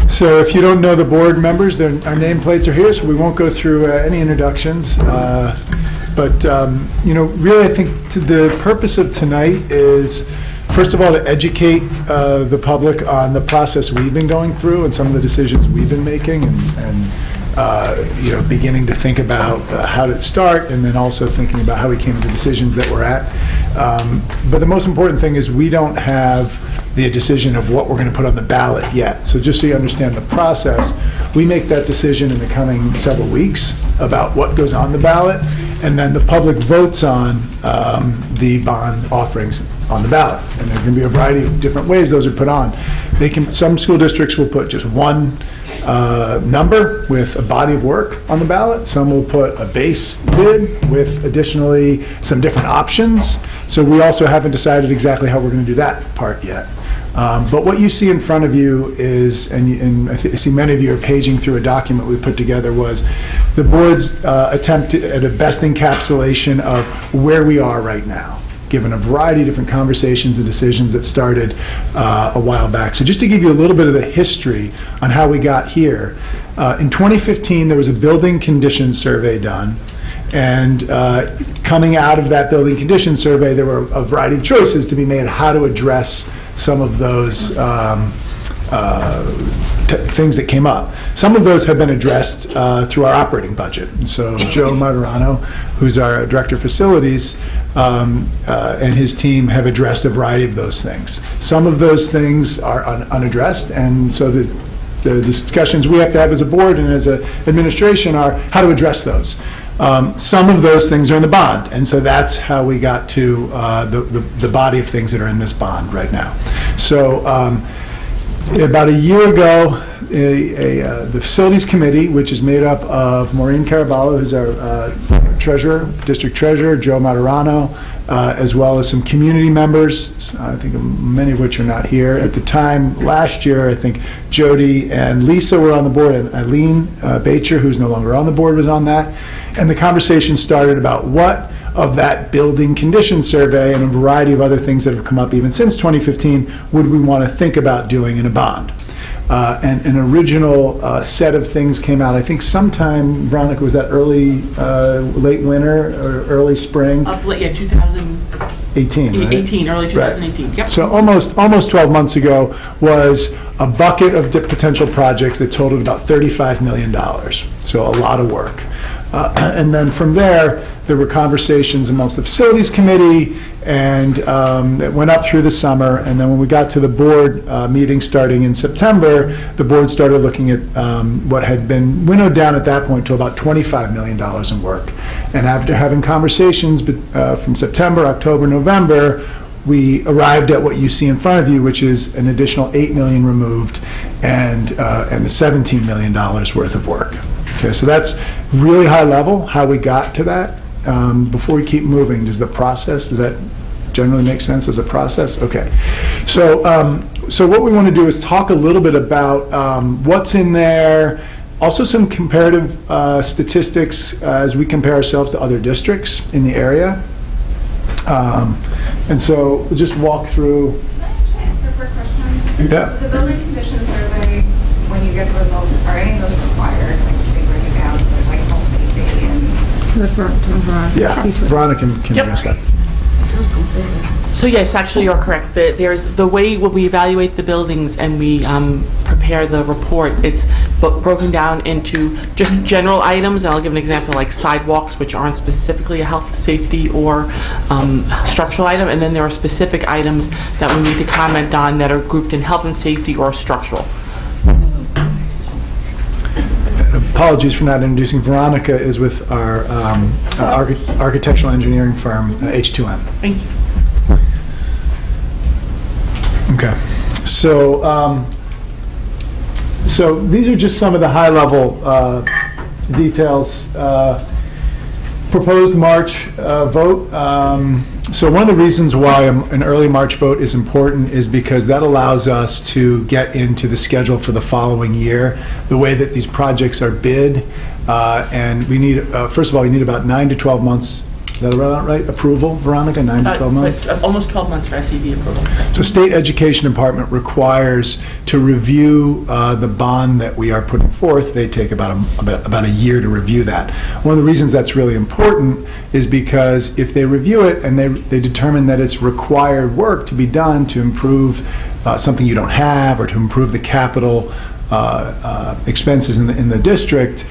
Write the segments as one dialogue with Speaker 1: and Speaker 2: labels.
Speaker 1: So if you don't know the board members, our nameplates are here, so we won't go through any introductions. But really I think the purpose of tonight is, first of all, to educate the public on the process we've been going through and some of the decisions we've been making, and beginning to think about how did it start, and then also thinking about how we came to the decisions that we're at. But the most important thing is we don't have the decision of what we're going to put on the ballot yet. So just so you understand the process, we make that decision in the coming several weeks about what goes on the ballot, and then the public votes on the bond offerings on the ballot. And there can be a variety of different ways those are put on. Some school districts will put just one number with a body of work on the ballot. Some will put a base bid with additionally some different options. So we also haven't decided exactly how we're going to do that part yet. But what you see in front of you is, and I see many of you are paging through a document we put together, was the board's attempt at a best encapsulation of where we are right now, given a variety of different conversations and decisions that started a while back. So just to give you a little bit of the history on how we got here, in 2015 there was a building conditions survey done, and coming out of that building conditions survey there were a variety of choices to be made how to address some of those things that came up. Some of those have been addressed through our operating budget. And so Joe Martirano, who's our director of facilities, and his team have addressed a variety of those things. Some of those things are unaddressed, and so the discussions we have to have as a board and as an administration are how to address those. Some of those things are in the bond, and so that's how we got to the body of things that are in this bond right now. So about a year ago, the facilities committee, which is made up of Maureen Caraballo, who's our treasurer, district treasurer, Joe Martirano, as well as some community members, I think many of which are not here. At the time last year, I think Jody and Lisa were on the board, and Eileen Bacher, who's no longer on the board, was on that. And the conversation started about what of that building condition survey and a variety of other things that have come up even since 2015 would we want to think about doing in a bond. And an original set of things came out, I think sometime, Veronica, was that late winter or early spring? 2018, right?
Speaker 2: 18, early 2018, right. Yep.
Speaker 1: So almost 12 months ago was a bucket of potential projects that totaled about $35 million. So a lot of work. And then from there were conversations amongst the facilities committee, and it went up through the summer. And then when we got to the board meeting starting in September, the board started looking at what had been winnowed down at that point to about $25 million in work. And after having conversations from September, October, November, we arrived at what you see in front of you, which is an additional $8 million removed and $17 million worth of work. Okay, so that's really high level how we got to that. Before we keep moving, does that generally make sense as a process? Okay, so what we want to do is talk a little bit about what's in there, also some comparative statistics as we compare ourselves to other districts in the area. And so we'll just walk through.
Speaker 3: Can I ask a quick question?
Speaker 1: Yeah.
Speaker 3: The building condition survey, when you get the results, are any of those required? Like, do they break it down to like health, safety, and...
Speaker 1: Yeah, Veronica can address that.
Speaker 2: So yes, actually you're correct. There's the way when we evaluate the buildings and we prepare the report, it's broken down into just general items, and I'll give an example like sidewalks, which aren't specifically a health, safety, or structural item, and then there are specific items that we need to comment on that are grouped in health and safety or structural.
Speaker 1: Apologies for not introducing. Veronica is with our architectural engineering firm, H2M.
Speaker 2: Thank you.
Speaker 1: Okay, so so these are just some of the high-level details. Proposed March vote. So one of the reasons why an early March vote is important is because that allows us to get into the schedule for the following year. The way that these projects are bid, and we need, first of all, you need about 9 to 12 months Is that about right? Approval, Veronica, 9 to 12 months?
Speaker 2: Almost 12 months for SED approval.
Speaker 1: So State Education Department requires to review the bond that we are putting forth. They take about a year to review that. One of the reasons that's really important is because if they review it and they determine that it's required work to be done to improve something you don't have or to improve the capital expenses in the district,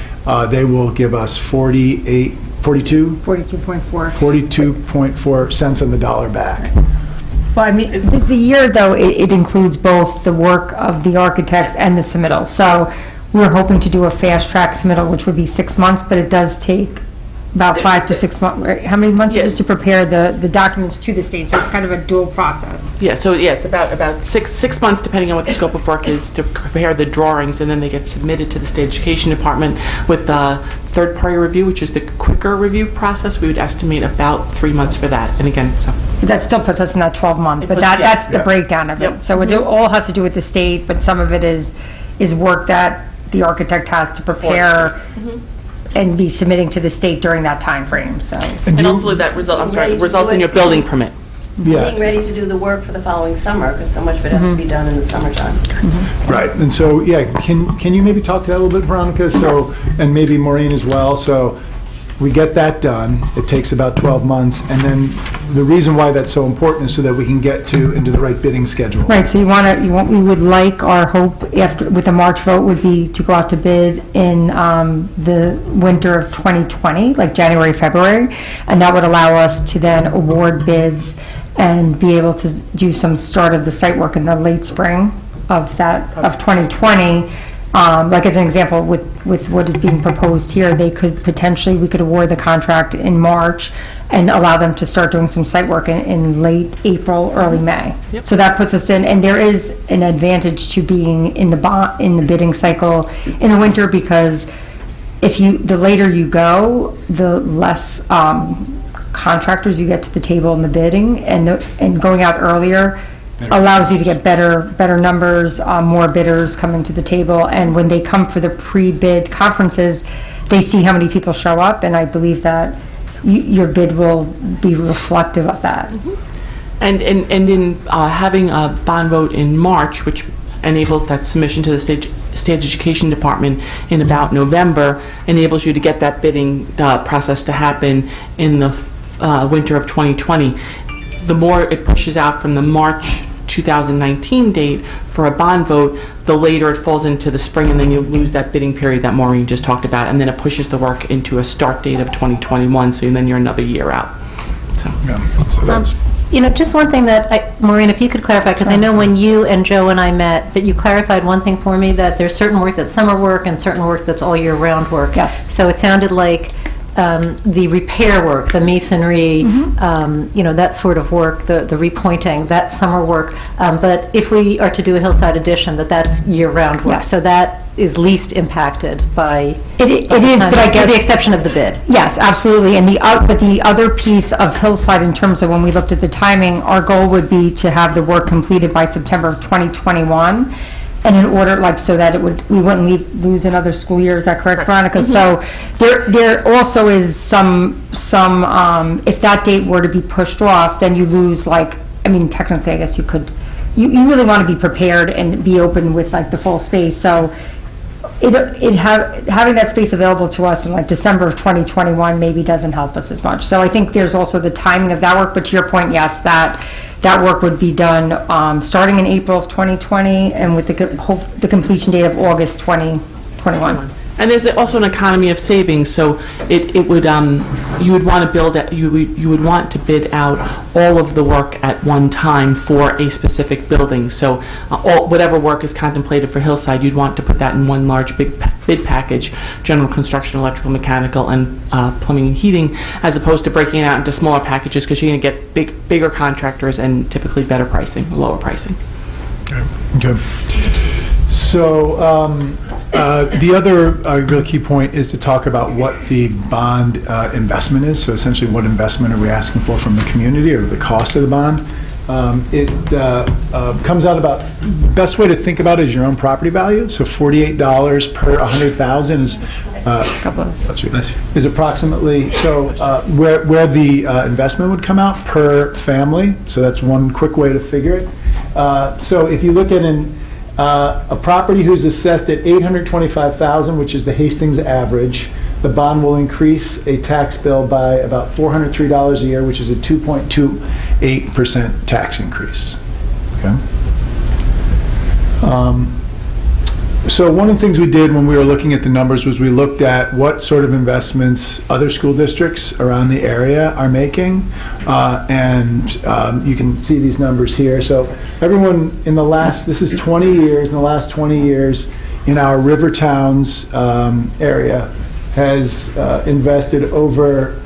Speaker 1: they will give us 42.4 cents on the dollar back.
Speaker 4: Well, I mean, the year, though, it includes both the work of the architects and the submittal. So we're hoping to do a fast-track submittal, which would be 6 months, but it does take about 5 to 6 months. Right? How many months is it to prepare the documents to the state? So it's kind of a dual process.
Speaker 2: Yeah, so yeah, it's about six months, depending on what the scope of work is, to prepare the drawings, and then they get submitted to the State Education Department with the third-party review, which is the quicker review process. We would estimate about 3 months for that. And again, so.
Speaker 4: But that still puts us in that 12-month, but that's the breakdown of it.
Speaker 2: Yep.
Speaker 4: So it all has to do with the state, but some of it is work that the architect has to prepare and be submitting to the state during that time frame. So,
Speaker 2: and hopefully that results in your building permit.
Speaker 1: Yeah.
Speaker 5: Being ready to do the work for the following summer, because so much of it has to be done in the summertime.
Speaker 1: Right, and so, yeah, can you maybe talk to that a little bit, Veronica? So, and maybe Maureen as well. So we get that done. It takes about 12 months, and then the reason why that's so important is so that we can get into the right bidding schedule.
Speaker 4: right, so we would like, our hope after, with the March vote would be to go out to bid in the winter of 2020, like January, February, and that would allow us to then award bids and be able to do some start of the site work in the late spring of 2020. Like as an example, with what is being proposed here, we could award the contract in March and allow them to start doing some site work in late April, early May.
Speaker 2: Yep.
Speaker 4: So that puts us in, and there is an advantage to being in the bidding cycle in the winter, because the later you go, the less contractors you get to the table in the bidding, and going out earlier allows you to get better numbers, more bidders coming to the table, and when they come for the pre-bid conferences, they see how many people show up, and I believe that your bid will be reflective of that.
Speaker 2: And in having a bond vote in March, which enables that submission to the State Education Department in about November, enables you to get that bidding process to happen in the winter of 2020. The more it pushes out from the March 2019 date for a bond vote, the later it falls into the spring, and then you lose that bidding period that Maureen just talked about, and then it pushes the work into a start date of 2021, so then you're another year out. So,
Speaker 1: Yeah, so that's...
Speaker 6: Just one thing that, Maureen, if you could clarify, because I know when you and Joe and I met, that you clarified one thing for me, that there's certain work that's summer work and certain work that's all year round work.
Speaker 4: Yes.
Speaker 6: So it sounded like the repair work, the masonry, that sort of work, the repointing, that's summer work. But if we are to do a hillside addition, that's year-round work.
Speaker 4: Yes.
Speaker 6: So that is least impacted by
Speaker 4: It is, but I guess
Speaker 6: with the exception of the bid.
Speaker 4: Yes, absolutely. And but the other piece of hillside, in terms of when we looked at the timing, our goal would be to have the work completed by September of 2021. And in order, so that we wouldn't lose another school year. Is that correct, Veronica? So there also is some if that date were to be pushed off, then you lose, technically, I guess you could, you really want to be prepared and be open with the full space. So having that space available to us in December of 2021 maybe doesn't help us as much. So I think there's also the timing of that work, but to your point, yes, that work would be done starting in April of 2020 and with the completion date of August 2021.
Speaker 2: and there's also an economy of savings. So you would want to bid out all of the work at one time for a specific building. So whatever work is contemplated for Hillside, you'd want to put that in one large bid package: general construction, electrical, mechanical, and plumbing and heating, as opposed to breaking it out into smaller packages, because you're going to get bigger contractors and typically better pricing, lower pricing.
Speaker 1: Okay. So the other real key point is to talk about what the bond investment is. So essentially, what investment are we asking for from the community, or the cost of the bond? It comes out about, best way to think about it is your own property value. So $48 per 100,000 is approximately, so where the investment would come out per family. So that's one quick way to figure it. So if you look at a property who's assessed at $825,000, which is the Hastings average, the bond will increase a tax bill by about $403 a year, which is a 2.28% tax increase. Okay. So one of the things we did when we were looking at the numbers was we looked at what sort of investments other school districts around the area are making, and you can see these numbers here. So everyone in the last, this is 20 years, in the last 20 years in our river towns area has invested over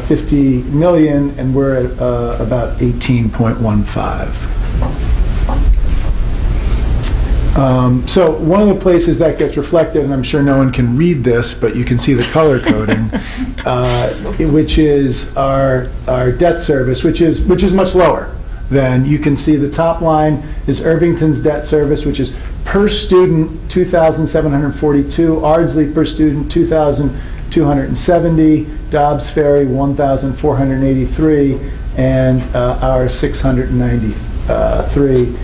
Speaker 1: 50 million, and we're at about 18.15. So one of the places that gets reflected, and I'm sure no one can read this, but you can see the color coding, which is our debt service, which is much lower than, you can see the top line is Irvington's debt service, which is per student $2,742, Ardsley per student $2,270, Dobbs Ferry $1,483, and our $693.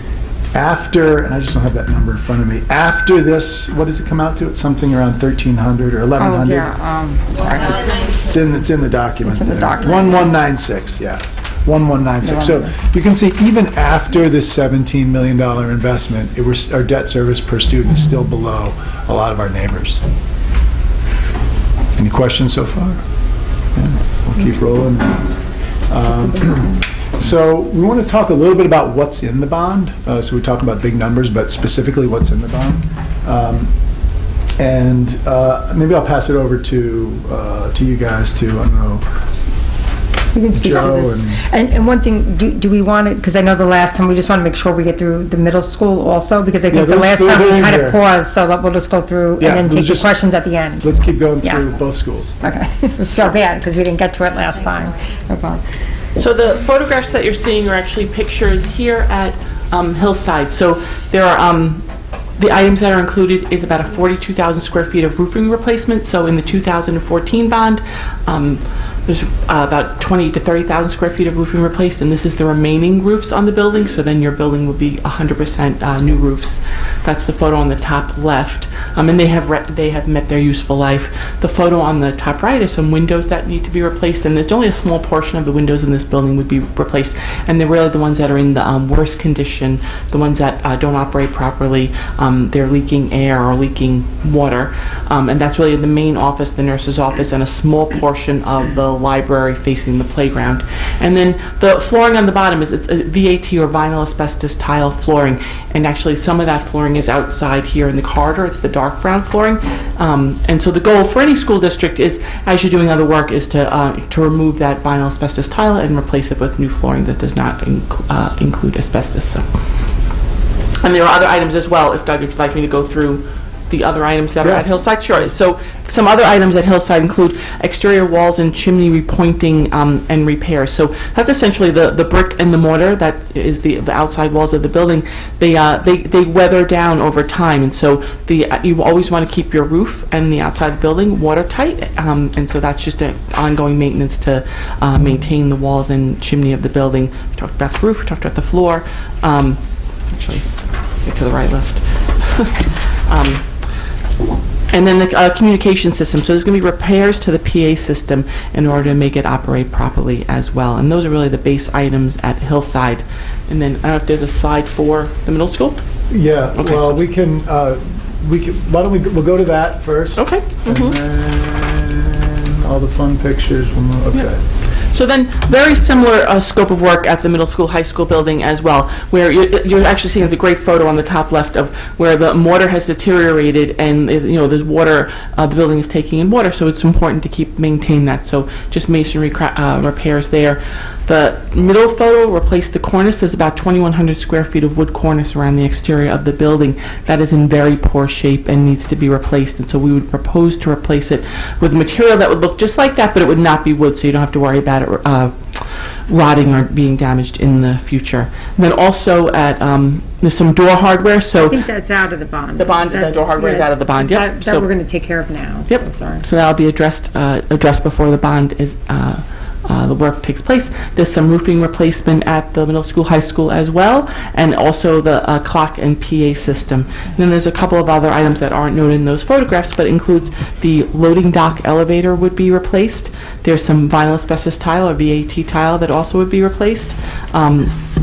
Speaker 1: After, and I just don't have that number in front of me, after this, what does it come out to? It's something around 1,300 or 1,100.
Speaker 4: Oh, yeah, sorry.
Speaker 1: It's in the document.
Speaker 4: It's in the
Speaker 1: there.
Speaker 4: document.
Speaker 1: 1196, yeah. 1196. So you can see even after this $17 million investment, our debt service per student is still below a lot of our neighbors. Any questions so far? Yeah, we'll keep rolling. So we want to talk a little bit about what's in the bond. So we talk about big numbers, but specifically what's in the bond. And maybe I'll pass it over to you guys to, I don't know,
Speaker 4: We can speak
Speaker 1: Joe
Speaker 4: to this. And one thing, do we want to, because I know the last time, we just want to make sure we get through the middle school also, because I think the last time we kind of paused, so that we'll just go through and then take the questions at the end.
Speaker 1: Let's keep going through both schools.
Speaker 4: Okay. It was felt bad because we didn't get to it last time. No problem.
Speaker 2: So the photographs that you're seeing are actually pictures here at Hillside. So there are, the items that are included is about a 42,000 square feet of roofing replacement. So in the 2014 bond, there's about 20 to 30,000 square feet of roofing replaced, and this is the remaining roofs on the building, so then your building will be 100% new roofs. That's the photo on the top left, and they have met their useful life. The photo on the top right is some windows that need to be replaced, and there's only a small portion of the windows in this building would be replaced, and they're really the ones that are in the worst condition, the ones that don't operate properly, they're leaking air or leaking water, and that's really the main office, the nurse's office, and a small portion of the library facing the playground. And then the flooring on the bottom it's a VAT or vinyl asbestos tile flooring, and actually some of that flooring is outside here in the corridor. It's the dark brown flooring, and so the goal for any school district is, as you're doing other work, is to remove that vinyl asbestos tile and replace it with new flooring that does not include asbestos. So. And there are other items as well, if Doug, if you'd like me to go through the other items that are at Hillside. Sure. So some other items at Hillside include exterior walls and chimney repointing and repairs. So that's essentially the brick and the mortar that is the outside walls of the building. They weather down over time, and so you always want to keep your roof and the outside of the building watertight, and so that's just an ongoing maintenance to maintain the walls and chimney of the building. We talked about the roof, we talked about the floor. Actually, get to the right list. And then the communication system. So there's going to be repairs to the PA system in order to make it operate properly as well. And those are really the base items at Hillside. And then I don't know if there's a slide for the middle school.
Speaker 1: Yeah.
Speaker 2: Okay,
Speaker 1: well,
Speaker 2: so
Speaker 1: we can. Why don't we'll go to that first?
Speaker 2: Okay.
Speaker 1: And then all the fun pictures. Okay.
Speaker 2: Yep. So then, very similar scope of work at the middle school, high school building as well, where you're actually seeing it's a great photo on the top left of where the mortar has deteriorated and the water, the building is taking in water, so it's important to maintain that. So just masonry repairs there. The middle photo replaced the cornice. There's about 2,100 square feet of wood cornice around the exterior of the building that is in very poor shape and needs to be replaced. And so we would propose to replace it with a material that would look just like that, but it would not be wood, so you don't have to worry about it rotting or being damaged in the future. And then also at, there's some door hardware, so
Speaker 4: I think that's out of the bond.
Speaker 2: the door hardware is out of the bond, yep.
Speaker 4: That we're going to take care of now.
Speaker 2: Yep.
Speaker 4: So sorry.
Speaker 2: So that'll be addressed before the bond is, the work takes place. There's some roofing replacement at the middle school, high school as well, and also the clock and PA system. And then there's a couple of other items that aren't noted in those photographs, but includes the loading dock elevator would be replaced. There's some vinyl asbestos tile or VAT tile that also would be replaced.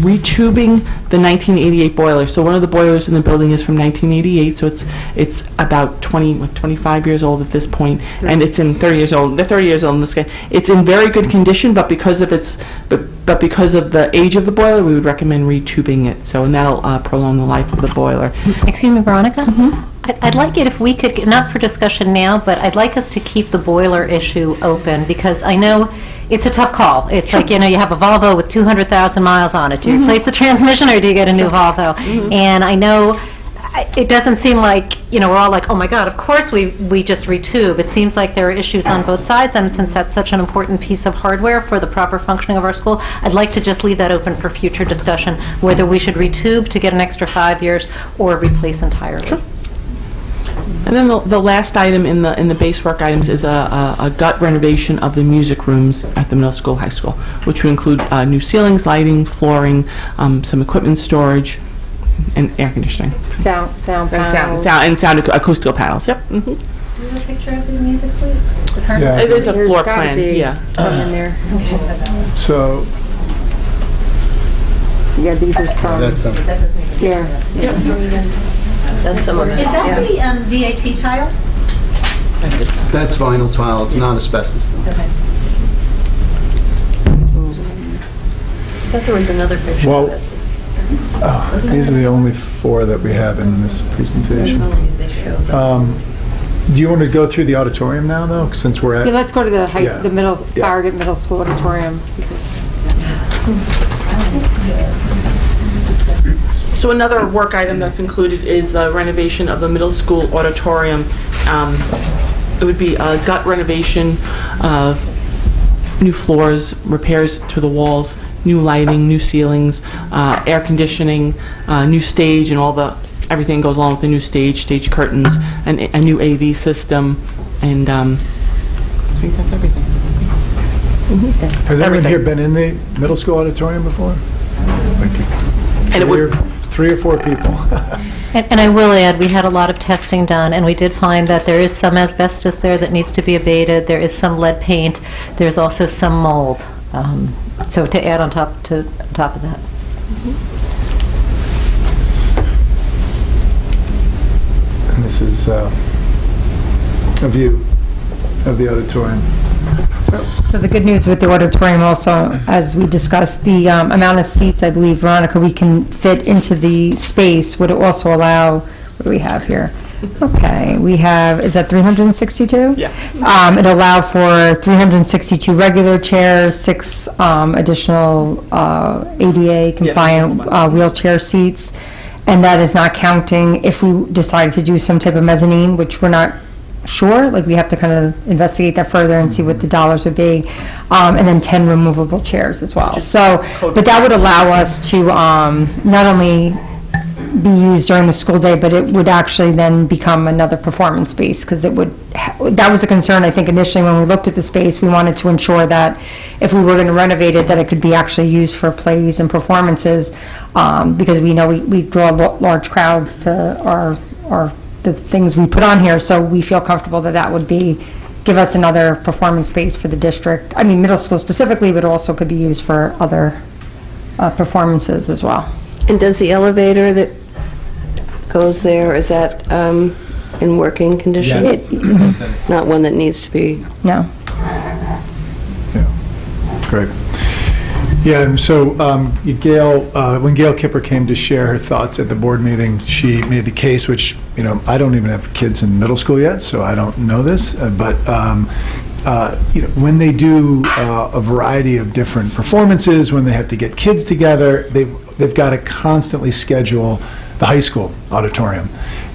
Speaker 2: Retubing the 1988 boiler. So one of the boilers in the building is from 1988, so it's about 25 years old at this point, and it's in 30 years old. They're 30 years old in this case. It's in very good condition, but because of because of the age of the boiler, we would recommend retubing it. So, and that'll prolong the life of the boiler.
Speaker 6: Excuse me, Veronica? I'd like it if we could, not for discussion now, but I'd like us to keep the boiler issue open, because I know it's a tough call. It's like, you have a Volvo with 200,000 miles on it. Do you replace the transmission or do you get a new Volvo? And I know it doesn't seem like, we're all like, oh my God, of course we just retube. It seems like there are issues on both sides, and since that's such an important piece of hardware for the proper functioning of our school, I'd like to just leave that open for future discussion, whether we should retube to get an extra 5 years or replace entirely.
Speaker 2: Sure. And then the last item in the base work items is a gut renovation of the music rooms at the middle school, high school, which would include new ceilings, lighting, flooring, some equipment storage, and air conditioning.
Speaker 4: Sound panels.
Speaker 2: Sound acoustical panels. Yep.
Speaker 5: Do you have a picture of the music suite? The current
Speaker 1: Yeah.
Speaker 2: It is a
Speaker 4: There's
Speaker 2: floor
Speaker 4: gotta
Speaker 2: plan.
Speaker 4: be
Speaker 2: Yeah.
Speaker 4: some in there.
Speaker 1: So,
Speaker 4: Yeah, these are some.
Speaker 7: That's
Speaker 4: Yeah.
Speaker 5: That's some of it.
Speaker 6: Is that the VAT tile?
Speaker 7: that's vinyl tile. It's not asbestos though.
Speaker 6: Okay.
Speaker 5: I thought there was another picture
Speaker 1: Well,
Speaker 5: of it.
Speaker 1: these are the only 4 that we have in this presentation.
Speaker 5: They showed them.
Speaker 1: Do you want to go through the auditorium now, though, since we're
Speaker 4: Yeah,
Speaker 1: at...
Speaker 4: let's go to the
Speaker 1: Yeah.
Speaker 4: the middle,
Speaker 1: Yeah.
Speaker 4: Farragut Middle School auditorium.
Speaker 2: So another work item that's included is the renovation of the middle school auditorium. It would be a gut renovation, new floors, repairs to the walls, new lighting, new ceilings, air conditioning, new stage, and everything goes along with the new stage curtains, and a new AV system, and I think that's everything.
Speaker 1: Has everyone
Speaker 2: Everything.
Speaker 1: here been in the middle school auditorium before?
Speaker 2: And it would-
Speaker 1: 3 or 4 people.
Speaker 6: And I will add, we had a lot of testing done, and we did find that there is some asbestos there that needs to be abated. There is some lead paint. There's also some mold. So to add on top of that.
Speaker 1: And this is a view of the auditorium.
Speaker 4: So the good news with the auditorium also, as we discussed, the amount of seats, I believe, Veronica, we can fit into the space would also allow, what do we have here? Okay, we have, is that 362?
Speaker 2: Yeah.
Speaker 4: It'll allow for 362 regular chairs, 6 additional ADA compliant wheelchair seats, and that is not counting if we decide to do some type of mezzanine, which we're not sure, like we have to kind of investigate that further and see what the dollars would be, and then 10 removable chairs as well. So, but that would allow us to not only be used during the school day, but it would actually then become another performance space, because it would, that was a concern, I think, initially when we looked at the space. We wanted to ensure that if we were going to renovate it, that it could be actually used for plays and performances, because we know we draw large crowds to the things we put on here, so we feel comfortable that that would give us another performance space for the district. I mean, middle school specifically, but also could be used for other performances as well.
Speaker 5: And does the elevator that goes there, is that in working condition?
Speaker 1: Yes.
Speaker 5: Not one that needs to be...
Speaker 4: No.
Speaker 1: Yeah, great. Yeah, and so Gail, when Gail Kipper came to share her thoughts at the board meeting, she made the case, which, I don't even have kids in middle school yet, so I don't know this, but when they do a variety of different performances, when they have to get kids together, they've got to constantly schedule the high school auditorium.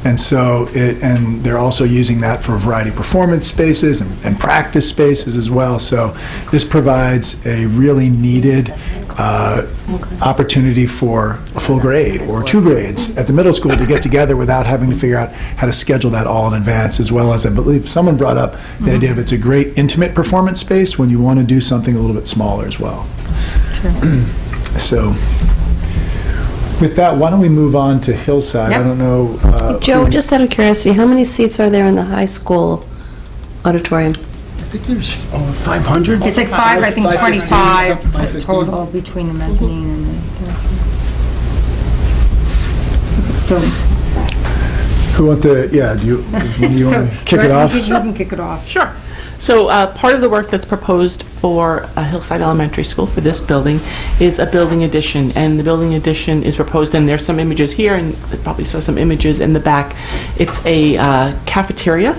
Speaker 1: And so, and they're also using that for a variety of performance spaces and practice spaces as well. So this provides a really needed opportunity for a full grade or 2 grades at the middle school to get together without having to figure out how to schedule that all in advance, as well as, I believe someone brought up the idea of it's a great intimate performance space when you want to do something a little bit smaller as well. So with that, why don't we move on to Hillside?
Speaker 4: Yep.
Speaker 1: I don't know.
Speaker 5: Joe, just out of curiosity, how many seats are there in the high school auditorium?
Speaker 7: I think there's 500.
Speaker 4: It's like 5, I think
Speaker 7: 515,
Speaker 4: 25
Speaker 7: 515.
Speaker 4: total between the mezzanine and the... So...
Speaker 1: Who want to, do you want to kick it off?
Speaker 4: You can kick it off.
Speaker 2: Sure. So part of the work that's proposed for Hillside Elementary School for this building is a building addition, and the building addition is proposed, and there's some images here, and I probably saw some images in the back. It's a cafeteria.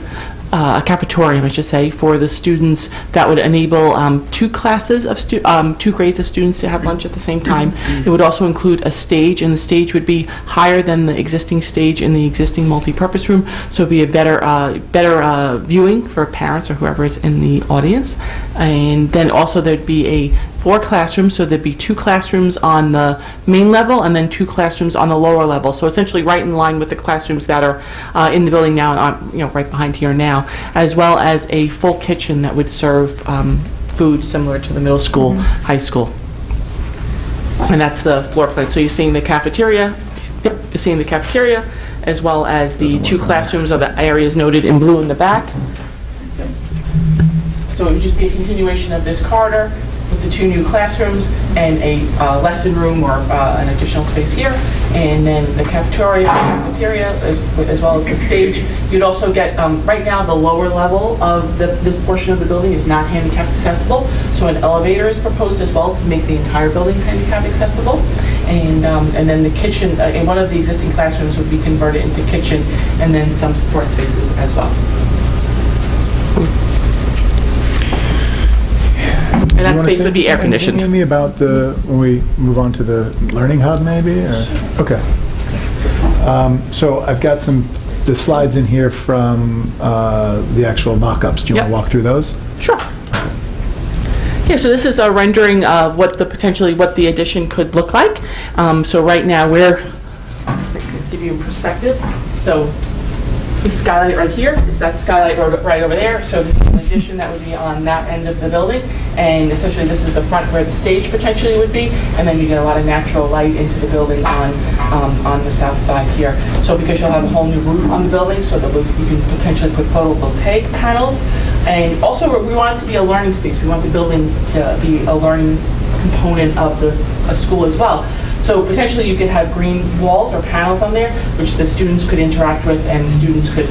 Speaker 2: A cafetorium, I should say, for the students that would enable 2 classes of 2 grades of students to have lunch at the same time. It would also include a stage, and the stage would be higher than the existing stage in the existing multi-purpose room, so it'd be a better viewing for parents or whoever is in the audience. And then also there'd be 4 classrooms, so there'd be 2 classrooms on the main level and then 2 classrooms on the lower level. So essentially right in line with the classrooms that are in the building now, right behind here now, as well as a full kitchen that would serve food similar to the middle school, high school. And that's the floor plan. So you're seeing the cafeteria, you're seeing the cafeteria, as well as the 2 classrooms are the areas noted in blue in the back. So it would just be a continuation of this corridor with the 2 new classrooms and a lesson room or an additional space here, and then the cafeteria as well as the stage. You'd also get, right now the lower level of this portion of the building is not handicap accessible, so an elevator is proposed as well to make the entire building handicap accessible. And then the kitchen, in one of the existing classrooms would be converted into kitchen, and then some support spaces as well. And that space would be air conditioned.
Speaker 1: Can you tell me about when we move on to the Learning Hub maybe? Or? Okay. So I've got the slides in here from the actual mock-ups. Do you want to walk through those?
Speaker 2: Sure. Yeah, so this is a rendering of what the addition could look like. So right now just to give you a perspective. So this skylight right here is that skylight right over there. So this is an addition that would be on that end of the building, and essentially this is the front where the stage potentially would be, and then you get a lot of natural light into the building on the south side here. So because you'll have a whole new roof on the building, so that you can potentially put photovoltaic panels, and also we want it to be a learning space. We want the building to be a learning component of a school as well. So potentially you could have green walls or panels on there, which the students could interact with, and the students could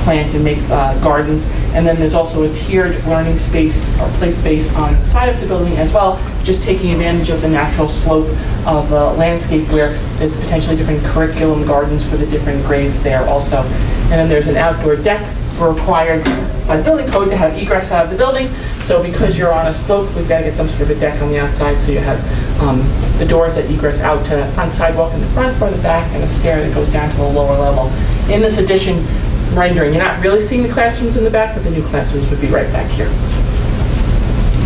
Speaker 2: plant and make gardens. And then there's also a tiered learning space or play space on the side of the building as well, just taking advantage of the natural slope of the landscape where there's potentially different curriculum gardens for the different grades there also. And then there's an outdoor deck. We're required by the building code to have egress out of the building. So because you're on a slope, we've got to get some sort of a deck on the outside. So you have the doors that egress out to the front sidewalk in the front or the back, and a stair that goes down to the lower level. In this addition rendering, you're not really seeing the classrooms in the back, but the new classrooms would be right back here.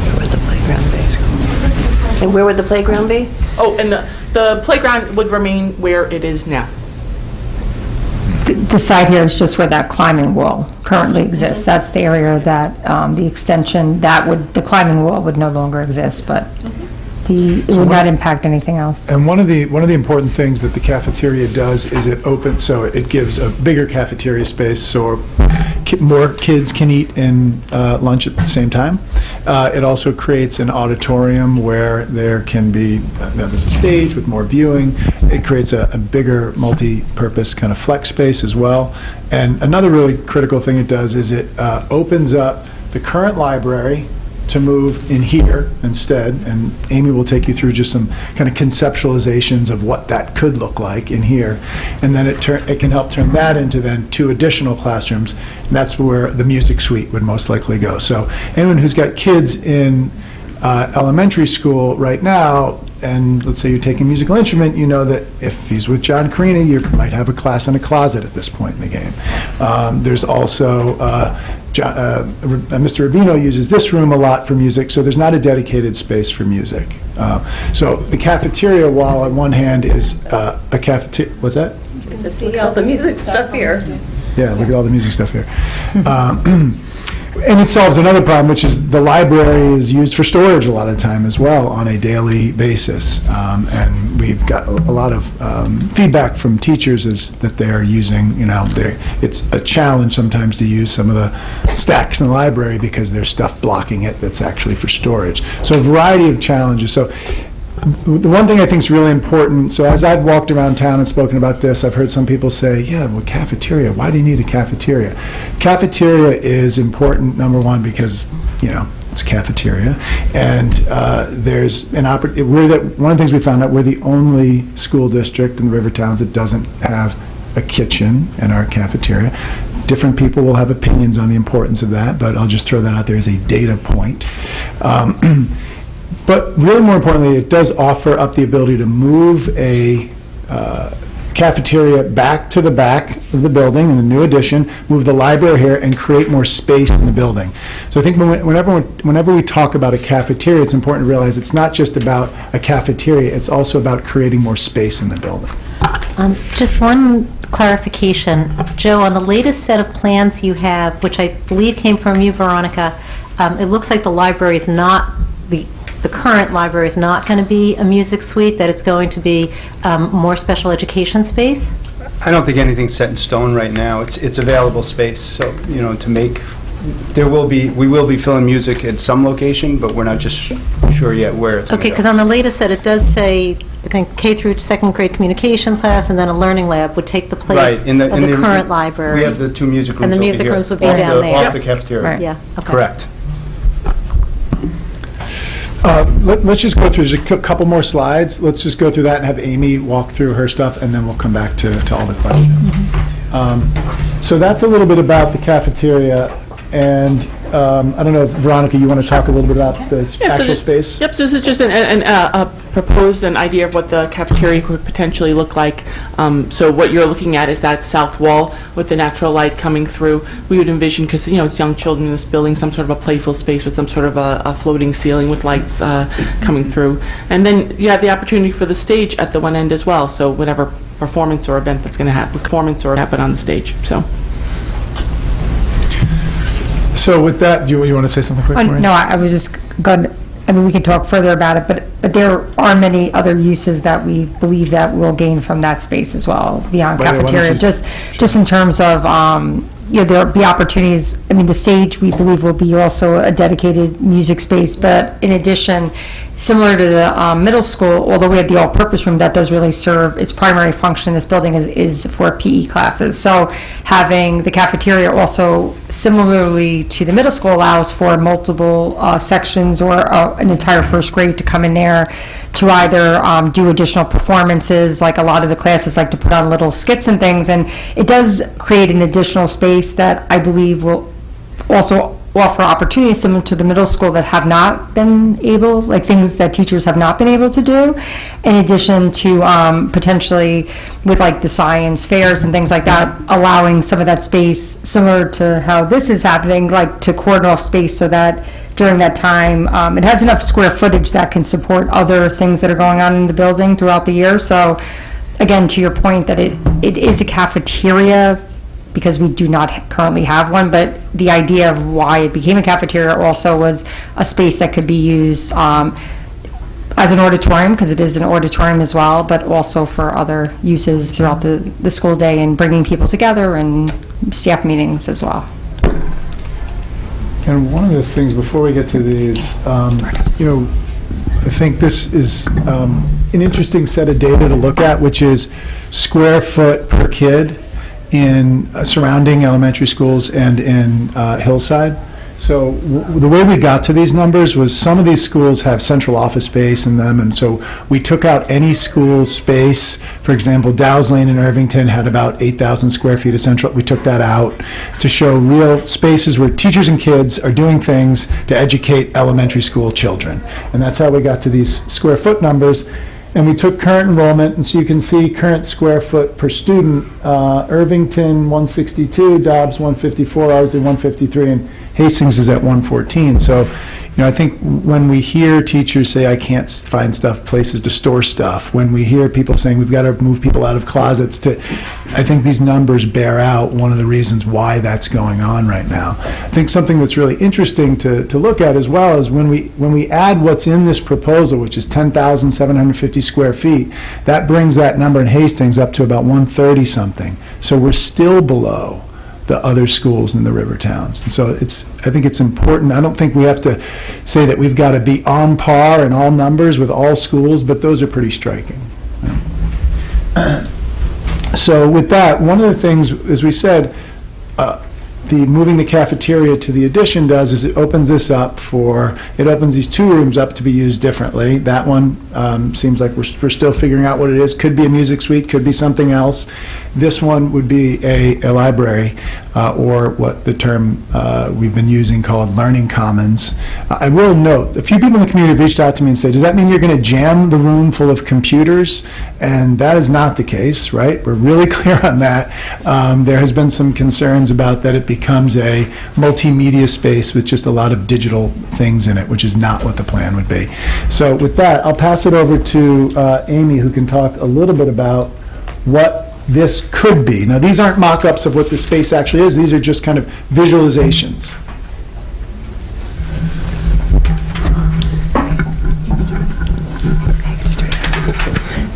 Speaker 5: Where would the playground be? And where would the playground be?
Speaker 2: Oh, and the playground would remain where it is now.
Speaker 4: The side here is just where that climbing wall currently exists. That's the area that the extension, the climbing wall would no longer exist, but it would not impact anything else.
Speaker 1: And one of the important things that the cafeteria does is it opens, so it gives a bigger cafeteria space so more kids can eat in lunch at the same time. It also creates an auditorium where there can be, there's a stage with more viewing. It creates a bigger multi-purpose kind of flex space as well. And another really critical thing it does is it opens up the current library to move in here instead, and Amy will take you through just some kind of conceptualizations of what that could look like in here, and then it can help turn that into then 2 additional classrooms, and that's where the music suite would most likely go. So anyone who's got kids in elementary school right now, and let's say you're taking a musical instrument, you know that if he's with John Carina, you might have a class in a closet at this point in the game. There's also, Mr. Rubino uses this room a lot for music, so there's not a dedicated space for music. So the cafeteria, while on one hand is a cafeteria, what's that?
Speaker 5: See all the music stuff here.
Speaker 1: Yeah, look at all the music stuff here. And it solves another problem, which is the library is used for storage a lot of time as well on a daily basis. And we've got a lot of feedback from teachers is that they're using, it's a challenge sometimes to use some of the stacks in the library because there's stuff blocking it that's actually for storage. So a variety of challenges. So the one thing I think is really important, so as I've walked around town and spoken about this, I've heard some people say, yeah, well, cafeteria, why do you need a cafeteria? Cafeteria is important, number one, because, it's cafeteria, and there's an opportunity. One of the things we found out, we're the only school district in the river towns that doesn't have a kitchen in our cafeteria. Different people will have opinions on the importance of that, but I'll just throw that out there as a data point. But really more importantly, it does offer up the ability to move a cafeteria back to the back of the building in the new addition, move the library here, and create more space in the building. So I think whenever we talk about a cafeteria, it's important to realize it's not just about a cafeteria, it's also about creating more space in the building.
Speaker 6: Just one clarification. Joe, on the latest set of plans you have, which I believe came from you, Veronica, it looks like the library is not, the current library is not going to be a music suite, that it's going to be more special education space?
Speaker 7: I don't think anything's set in stone right now. It's available space, so, to make, we will be filling music at some location, but we're not just sure yet where it's going to
Speaker 6: Okay,
Speaker 7: go.
Speaker 6: because on the latest set, it does say, I think, K through second grade communication class, and then a learning lab would take the place
Speaker 7: Right, in the
Speaker 6: current library.
Speaker 7: We have the two music rooms
Speaker 6: And the
Speaker 7: over
Speaker 6: music
Speaker 7: here,
Speaker 6: rooms would be
Speaker 7: off
Speaker 6: down there.
Speaker 7: Off the cafeteria.
Speaker 4: Right.
Speaker 6: Yeah, okay.
Speaker 7: Correct.
Speaker 1: Let's just go through, there's a couple more slides. Let's just go through that and have Amy walk through her stuff, and then we'll come back to all the questions. So that's a little bit about the cafeteria, and I don't know, Veronica, you want to talk a little bit about the actual space?
Speaker 2: Yep, so this is just a proposed an idea of what the cafeteria could potentially look like. So what you're looking at is that south wall with the natural light coming through. We would envision, because it's young children in this building, some sort of a playful space with some sort of a floating ceiling with lights coming through. And then you have the opportunity for the stage at the one end as well, so whatever performance or event that's going to happen on the stage.
Speaker 1: So with that, do you want to say something quick, Maureen?
Speaker 4: No, I was just going to, we can talk further about it, but there are many other uses that we believe that we'll gain from that space as well, beyond
Speaker 1: Why don't
Speaker 4: cafeteria.
Speaker 1: you-
Speaker 4: Just in terms of, there'll be opportunities, the stage, we believe, will be also a dedicated music space, but in addition, similar to the middle school, although we have the all-purpose room, that does really serve, its primary function in this building is for PE classes. So having the cafeteria also, similarly to the middle school, allows for multiple sections or an entire first grade to come in there to either do additional performances, like a lot of the classes like to put on little skits and things, and it does create an additional space that I believe will also offer opportunities similar to the middle school that have not been able, like things that teachers have not been able to do, in addition to potentially with like the science fairs and things like that, allowing some of that space, similar to how this is happening, like to cordon off space so that during that time, it has enough square footage that can support other things that are going on in the building throughout the year. So again, to your point that it is a cafeteria, because we do not currently have one, but the idea of why it became a cafeteria also was a space that could be used as an auditorium, because it is an auditorium as well, but also for other uses throughout the school day and bringing people together and staff meetings as well.
Speaker 1: And one of the things, before we get to these, I think this is an interesting set of data to look at, which is square foot per kid in surrounding elementary schools and in Hillside. So the way we got to these numbers was some of these schools have central office space in them, and so we took out any school space. For example, Dow's Lane in Irvington had about 8,000 square feet of central. We took that out to show real spaces where teachers and kids are doing things to educate elementary school children. And that's how we got to these square foot numbers. And we took current enrollment, and so you can see current square foot per student. Irvington, 162, Dobbs, 154, Ardsley, 153, and Hastings is at 114. So, I think when we hear teachers say, I can't find places to store stuff, when we hear people saying we've got to move people out of closets I think these numbers bear out one of the reasons why that's going on right now. I think something that's really interesting to look at as well is when we add what's in this proposal, which is 10,750 square feet, that brings that number in Hastings up to about 130 something. So we're still below the other schools in the river towns. And so I think it's important. I don't think we have to say that we've got to be on par in all numbers with all schools, but those are pretty striking. So with that, one of the things, as we said, moving the cafeteria to the addition does is it opens these 2 rooms up to be used differently. That one seems like we're still figuring out what it is. Could be a music suite, could be something else. This one would be a library, or what the term we've been using called Learning Commons. I will note, a few people in the community have reached out to me and said, does that mean you're going to jam the room full of computers? And that is not the case, right? We're really clear on that. There has been some concerns about that it becomes a multimedia space with just a lot of digital things in it, which is not what the plan would be. So with that, I'll pass it over to Amy, who can talk a little bit about what this could be. Now, these aren't mock-ups of what the space actually is. These are just kind of visualizations.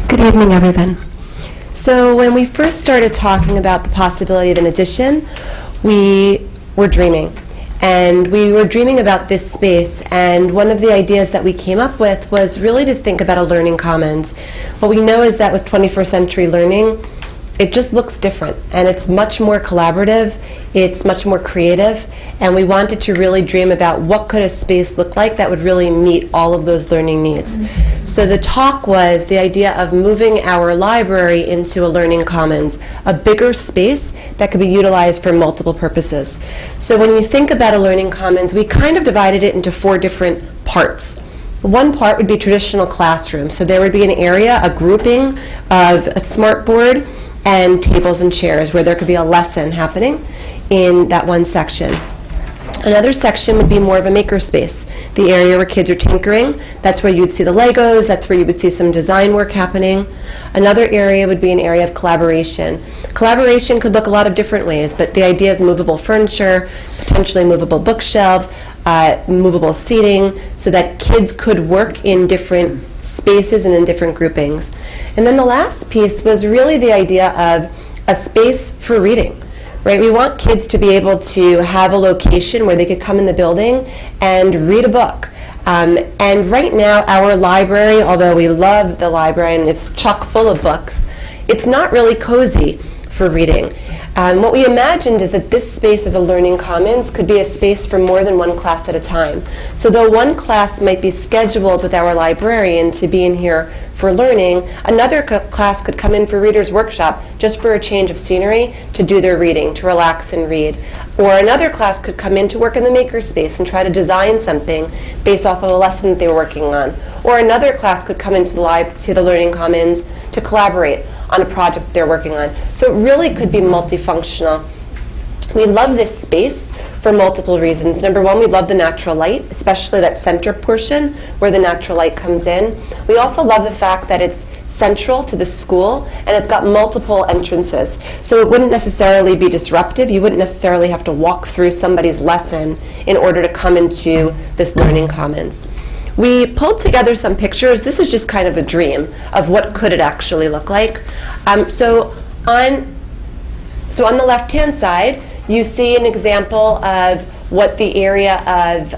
Speaker 8: Good evening, everyone. So when we first started talking about the possibility of an addition, we were dreaming. And we were dreaming about this space, and one of the ideas that we came up with was really to think about a learning commons. What we know is that with 21st century learning, it just looks different, and it's much more collaborative, it's much more creative, and we wanted to really dream about what could a space look like that would really meet all of those learning needs. So the talk was the idea of moving our library into a learning commons, a bigger space that could be utilized for multiple purposes. So when you think about a learning commons, we kind of divided it into 4 different parts. One part would be traditional classroom. So there would be an area, a grouping of a smartboard and tables and chairs where there could be a lesson happening in that one section. Another section would be more of a makerspace, the area where kids are tinkering. That's where you would see the Legos, that's where you would see some design work happening. Another area would be an area of collaboration. Collaboration could look a lot of different ways, but the idea is movable furniture, potentially movable bookshelves, movable seating, so that kids could work in different spaces and in different groupings. And then the last piece was really the idea of a space for reading. Right? We want kids to be able to have a location where they could come in the building and read a book. And right now, our library, although we love the library and it's chock full of books, it's not really cozy for reading. What we imagined is that this space as a learning commons could be a space for more than one class at a time. So though one class might be scheduled with our librarian to be in here for learning, another class could come in for reader's workshop just for a change of scenery to do their reading, to relax and read. Or another class could come in to work in the makerspace and try to design something based off of a lesson that they were working on. Or another class could come into the learning commons to collaborate on a project they're working on. So it really could be multifunctional. We love this space for multiple reasons. Number one, we love the natural light, especially that center portion where the natural light comes in. We also love the fact that it's central to the school and it's got multiple entrances. So it wouldn't necessarily be disruptive. You wouldn't necessarily have to walk through somebody's lesson in order to come into this learning commons. We pulled together some pictures. This is just kind of the dream of what could it actually look like. So on the left-hand side, you see an example of what the area of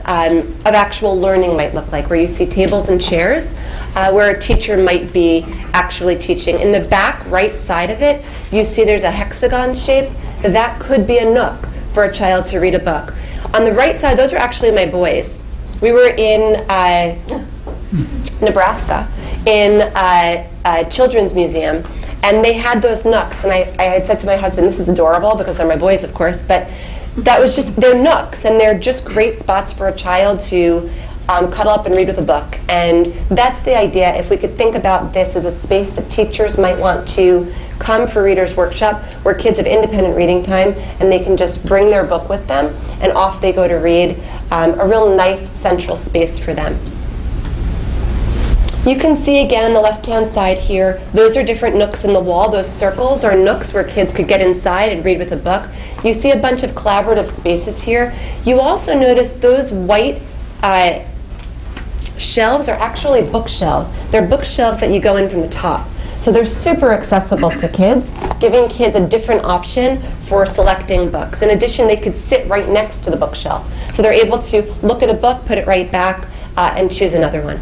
Speaker 8: actual learning might look like, where you see tables and chairs, where a teacher might be actually teaching. In the back right side of it, you see there's a hexagon shape. That could be a nook for a child to read a book. On the right side, those are actually my boys. We were in Nebraska in a children's museum, and they had those nooks. And I had said to my husband, this is adorable, because they're my boys, of course, but that was just, they're nooks, and they're just great spots for a child to cuddle up and read with a book. And that's the idea. If we could think about this as a space that teachers might want to come for Reader's Workshop, where kids have independent reading time, and they can just bring their book with them, and off they go to read, a real nice central space for them. You can see again on the left-hand side here, those are different nooks in the wall. Those circles are nooks where kids could get inside and read with a book. You see a bunch of collaborative spaces here. You also notice those white shelves are actually bookshelves. They're bookshelves that you go in from the top. So they're super accessible to kids, giving kids a different option for selecting books. In addition, they could sit right next to the bookshelf. So they're able to look at a book, put it right back, and choose another one.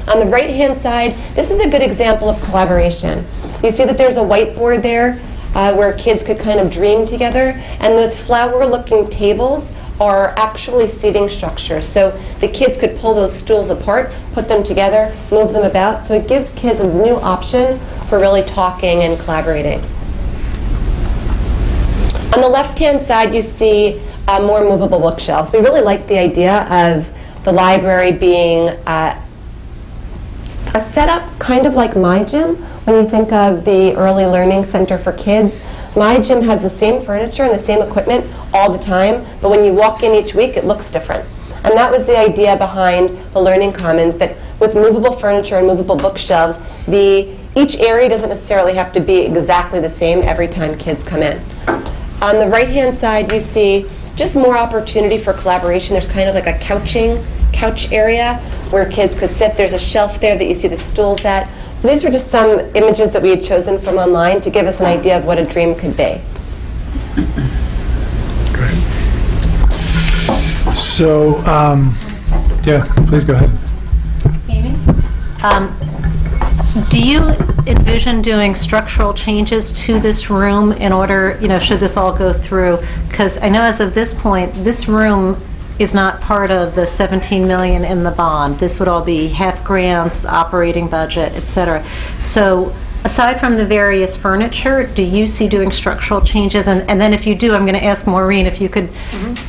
Speaker 8: On the right-hand side, this is a good example of collaboration. You see that there's a whiteboard there where kids could kind of dream together, and those flower-looking tables are actually seating structures. So the kids could pull those stools apart, put them together, move them about. So it gives kids a new option for really talking and collaborating. On the left-hand side, you see more movable bookshelves. We really like the idea of the library being a setup kind of like my gym. When you think of the Early Learning Center for Kids, my gym has the same furniture and the same equipment all the time, but when you walk in each week, it looks different. And that was the idea behind the Learning Commons, that with movable furniture and movable bookshelves, each area doesn't necessarily have to be exactly the same every time kids come in. On the right-hand side, you see just more opportunity for collaboration. There's kind of like a couch area where kids could sit. There's a shelf there that you see the stools at. So these were just some images that we had chosen from online to give us an idea of what a dream could be.
Speaker 1: Great. So, yeah, please go ahead.
Speaker 6: Amy? Do you envision doing structural changes to this room in order, should this all go through? Because I know as of this point, this room is not part of the 17 million in the bond. This would all be half grants, operating budget, et cetera. So aside from the various furniture, do you see doing structural changes? And then if you do, I'm going to ask Maureen if you could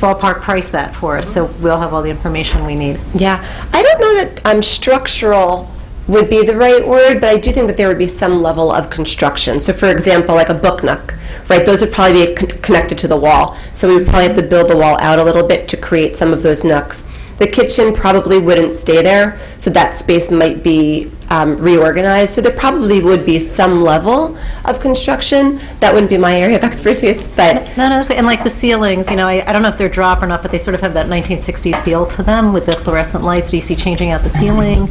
Speaker 6: ballpark price that for us, so we'll have all the information we need.
Speaker 8: Yeah, I don't know that structural would be the right word, but I do think that there would be some level of construction. So for example, like a book nook, right? Those would probably be connected to the wall. So we would probably have to build the wall out a little bit to create some of those nooks. The kitchen probably wouldn't stay there, so that space might be reorganized. So there probably would be some level of construction. That wouldn't be my area of expertise, but...
Speaker 6: No, and like the ceilings, I don't know if they're drop or not, but they sort of have that 1960s feel to them with the fluorescent lights. Do you see changing out the ceiling?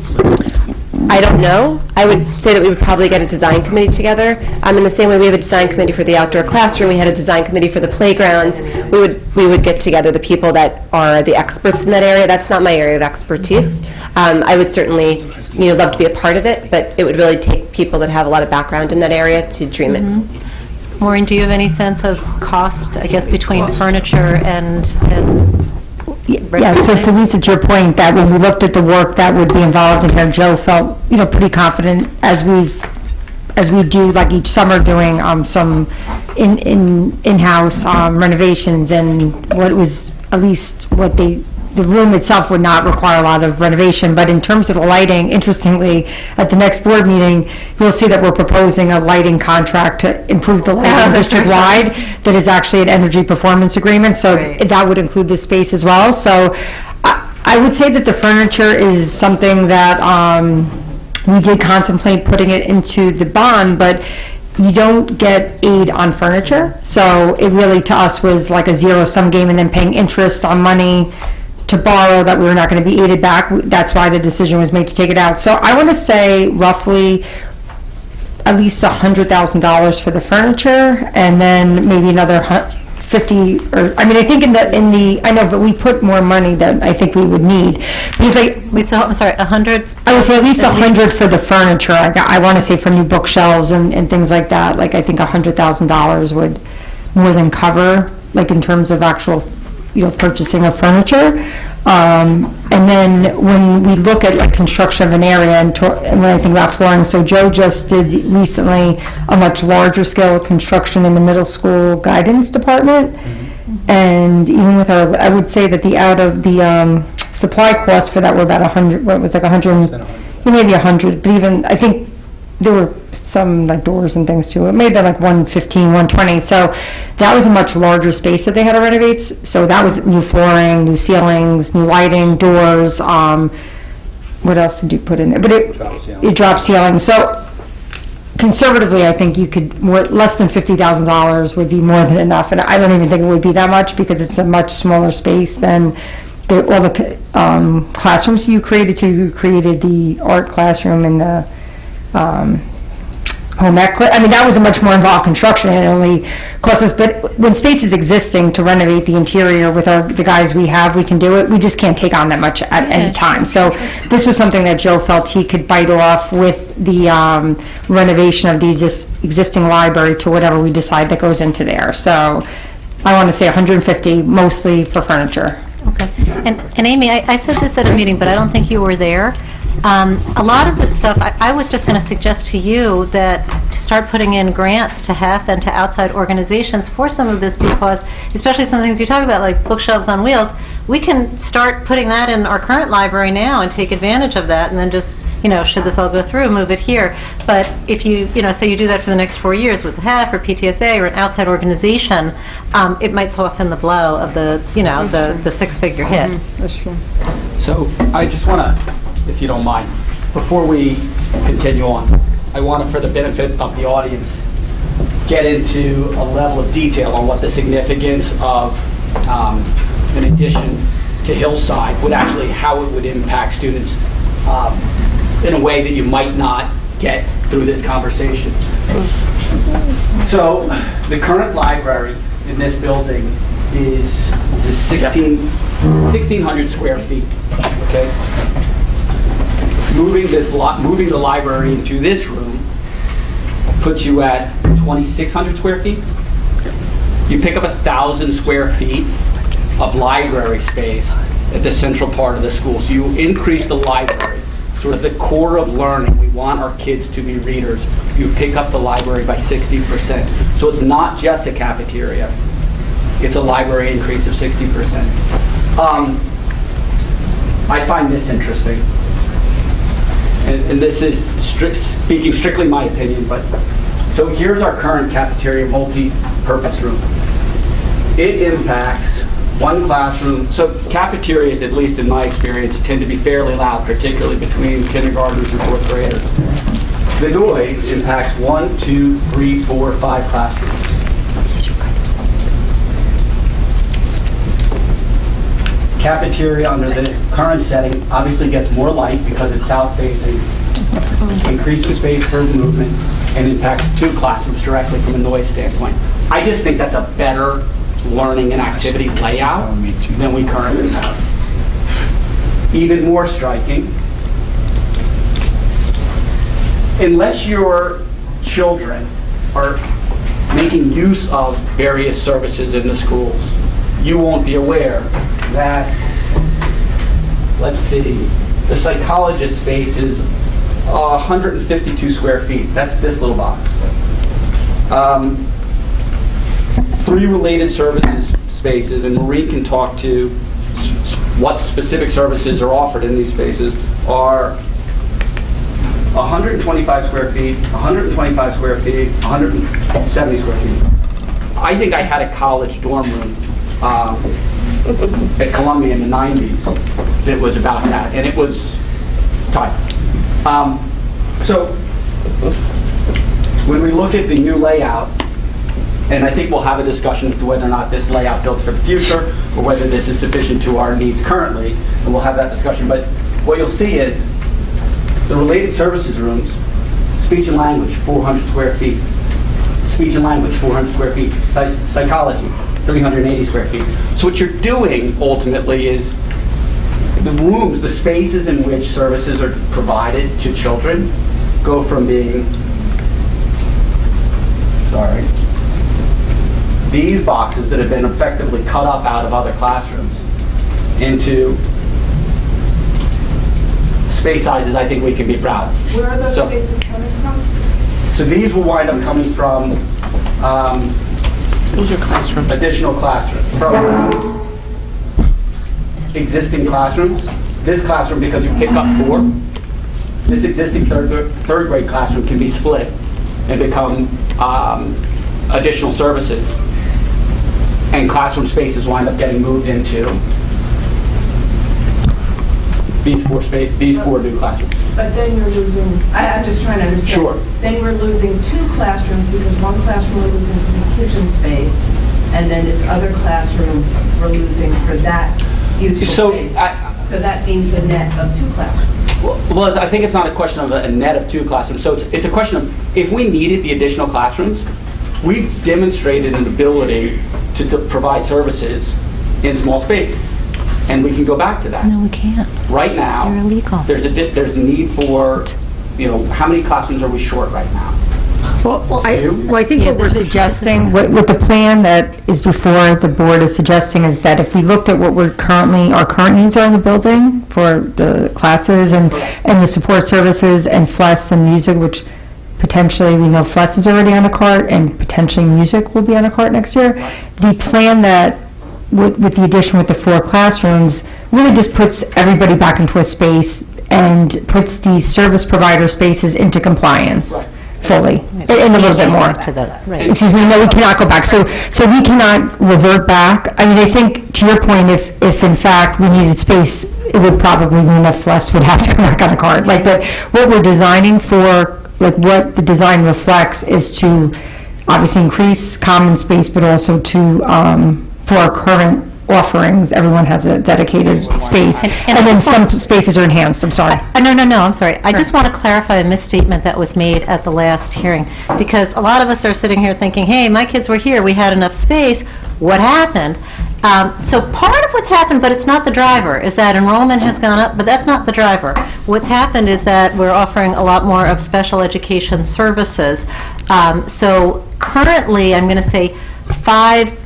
Speaker 8: I don't know. I would say that we would probably get a design committee together. In the same way we have a design committee for the outdoor classroom, we had a design committee for the playgrounds. We would get together the people that are the experts in that area. That's not my area of expertise. I would certainly love to be a part of it, but it would really take people that have a lot of background in that area to dream it.
Speaker 6: Maureen, do you have any sense of cost, I guess, between furniture and
Speaker 4: Yeah, so to Lisa, to your point, that when we looked at the work that would be involved in here, Joe felt, pretty confident as we do, like each summer, doing some in-house renovations, and what was, at least what the room itself would not require a lot of renovation, but in terms of the lighting, interestingly, at the next board meeting, you'll see that we're proposing a lighting contract to improve the lighting district-wide that is actually an energy performance agreement, so that would include this space as well. So I would say that the furniture is something that we did contemplate putting it into the bond, but you don't get aid on furniture, so it really, to us, was like a zero-sum game, and then paying interest on money to borrow that we were not going to be aided back. That's why the decision was made to take it out. So I want to say roughly at least $100,000 for the furniture, and then maybe another 50, or I mean, I think in the I know, but we put more money than I think we would need, because
Speaker 6: I'm sorry, 100.
Speaker 4: I would say at least 100 for the furniture. I want to say for new bookshelves and things like that. Like I think $100,000 would more than cover, like in terms of actual purchasing of furniture. And then when we look at like construction of an area and when I think about flooring, so Joe just did recently a much larger scale of construction in the middle school guidance department. And even with our, I would say that the supply costs for that were about 100, what it was like 100, maybe 100, but even, I think there were some like doors and things too. It may have been like 115, 120. So that was a much larger space that they had to renovate. So that was new flooring, new ceilings, new lighting, doors. What else did you put in there? But it dropped ceiling. So conservatively, I think you could, less than $50,000 would be more than enough. And I don't even think it would be that much because it's a much smaller space than all the classrooms you created. So you created the art classroom and the home ec. I mean, that was a much more involved construction, and it only cost us. But when space is existing to renovate the interior with the guys we have, we can do it. We just can't take on that much at any time. So this was something that Joe felt he could bite off with the renovation of the existing library to whatever we decide that goes into there. So I want to say 150, mostly for furniture.
Speaker 6: Okay. And Amy, I said this at a meeting, but I don't think you were there. A lot of this stuff, I was just going to suggest to you that to start putting in grants to HEF and to outside organizations for some of this, because especially some of the things you talk about, like bookshelves on wheels, we can start putting that in our current library now and take advantage of that, and then just, should this all go through, move it here. But if you, say you do that for the next 4 years with HEF or PTSA or an outside organization, it might soften the blow of the, the six-figure hit.
Speaker 4: That's true.
Speaker 9: So I just want to, if you don't mind, before we continue on, I want to, for the benefit of the audience, get into a level of detail on what the significance of an addition to Hillside would actually, how it would impact students in a way that you might not get through this conversation. So the current library in this building is 1,600 square feet, okay? Moving the library into this room puts you at 2,600 square feet. You pick up 1,000 square feet of library space at the central part of the school. So you increase the library, sort of the core of learning. We want our kids to be readers. You pick up the library by 60%. So it's not just a cafeteria. It's a library increase of 60%. I find this interesting. And this is speaking strictly my opinion, but so here's our current cafeteria multi-purpose room. It impacts one classroom. So cafeterias, at least in my experience, tend to be fairly loud, particularly between kindergartners and fourth graders. The noise impacts 1, 2, 3, 4, 5 classrooms. Cafeteria under the current setting obviously gets more light because it's south-facing, increases space for movement, and impacts 2 classrooms directly from a noise standpoint. I just think that's a better learning and activity layout than we currently have. Even more striking, unless your children are making use of various services in the schools, you won't be aware that, let's see, the psychologist space is 152 square feet. That's this little box. 3 related services spaces, and Marie can talk to what specific services are offered in these spaces, are 125 square feet, 125 square feet, 170 square feet. I think I had a college dorm room at Columbia in the 90s that was about that, and it was tight. So when we look at the new layout, and I think we'll have a discussion as to whether or not this layout builds for the future or whether this is sufficient to our needs currently, and we'll have that discussion. But what you'll see is the related services rooms, speech and language, 400 square feet. Speech and language, 400 square feet. Psychology, 380 square feet. So what you're doing ultimately is the rooms, the spaces in which services are provided to children go from being, these boxes that have been effectively cut up out of other classrooms into space sizes I think we can be proud of.
Speaker 3: Where are those
Speaker 9: So-
Speaker 3: spaces coming from?
Speaker 9: So these will wind up coming from
Speaker 2: Those are classrooms.
Speaker 9: additional classrooms, from these existing classrooms. This classroom, because you pick up 4, this existing third grade classroom can be split and become additional services. And classroom spaces wind up getting moved into these 4 new classrooms.
Speaker 10: But then you're losing, I'm just trying to understand.
Speaker 9: Sure.
Speaker 10: Then we're losing 2 classrooms because one classroom we're losing for the kitchen space, and then this other classroom we're losing for that useful
Speaker 9: So,
Speaker 10: space. So that means a net of 2 classrooms.
Speaker 9: Well, I think it's not a question of a net of 2 classrooms. So it's a question of, if we needed the additional classrooms, we've demonstrated an ability to provide services in small spaces. And we can go back to that.
Speaker 6: No, we can't.
Speaker 9: Right now,
Speaker 6: They're illegal.
Speaker 9: there's a need for, how many classrooms are we short right now?
Speaker 4: Well, I
Speaker 9: Two?
Speaker 4: think
Speaker 6: Yeah,
Speaker 4: what we're
Speaker 6: the-
Speaker 4: suggesting, what the plan that is before the board is suggesting is that if we looked at what our current needs are in the building for the classes and the support services and FLES and music, which potentially we know FLES is already on a cart and potentially music will be on a cart next year, the plan that with the addition with the 4 classrooms really just puts everybody back into a space and puts the service provider spaces into compliance fully, and a little bit more.
Speaker 6: To the, right.
Speaker 4: Excuse me, no, we cannot go back. So we cannot revert back. I mean, I think, to your point, if in fact we needed space, it would probably mean that FLES would have to come back on a cart. But what we're designing for, what the design reflects is to obviously increase common space, but also to, for our current offerings, everyone has a dedicated space.
Speaker 6: And
Speaker 4: And then
Speaker 6: I just want-
Speaker 4: some spaces are enhanced, I'm sorry.
Speaker 6: No, I'm sorry. I just want to clarify a misstatement that was made at the last hearing, because a lot of us are sitting here thinking, hey, my kids were here, we had enough space, what happened? So part of what's happened, but it's not the driver, is that enrollment has gone up, but that's not the driver. What's happened is that we're offering a lot more of special education services. So currently, I'm going to say 5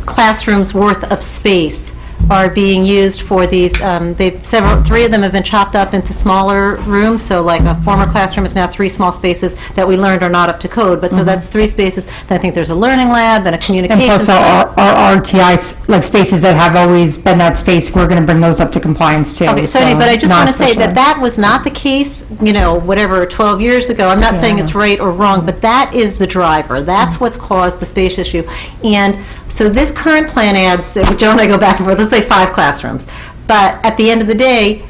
Speaker 6: classrooms worth of space are being used for these, 3 of them have been chopped up into smaller rooms, so like a former classroom is now 3 small spaces that we learned are not up to code, but so that's 3 spaces. Then I think there's a learning lab and a
Speaker 4: And
Speaker 6: communications.
Speaker 4: plus our RTI, spaces that have always been that space, we're going to bring those up to compliance too.
Speaker 6: Okay, so but I just want to say
Speaker 4: non-special ed.
Speaker 6: that was not the case, 12 years ago. I'm not saying it's right or wrong, but that is the driver. That's what's caused the space issue. And so this current plan adds, Joe and I go back and forth, let's say 5 classrooms. But at the end of the day,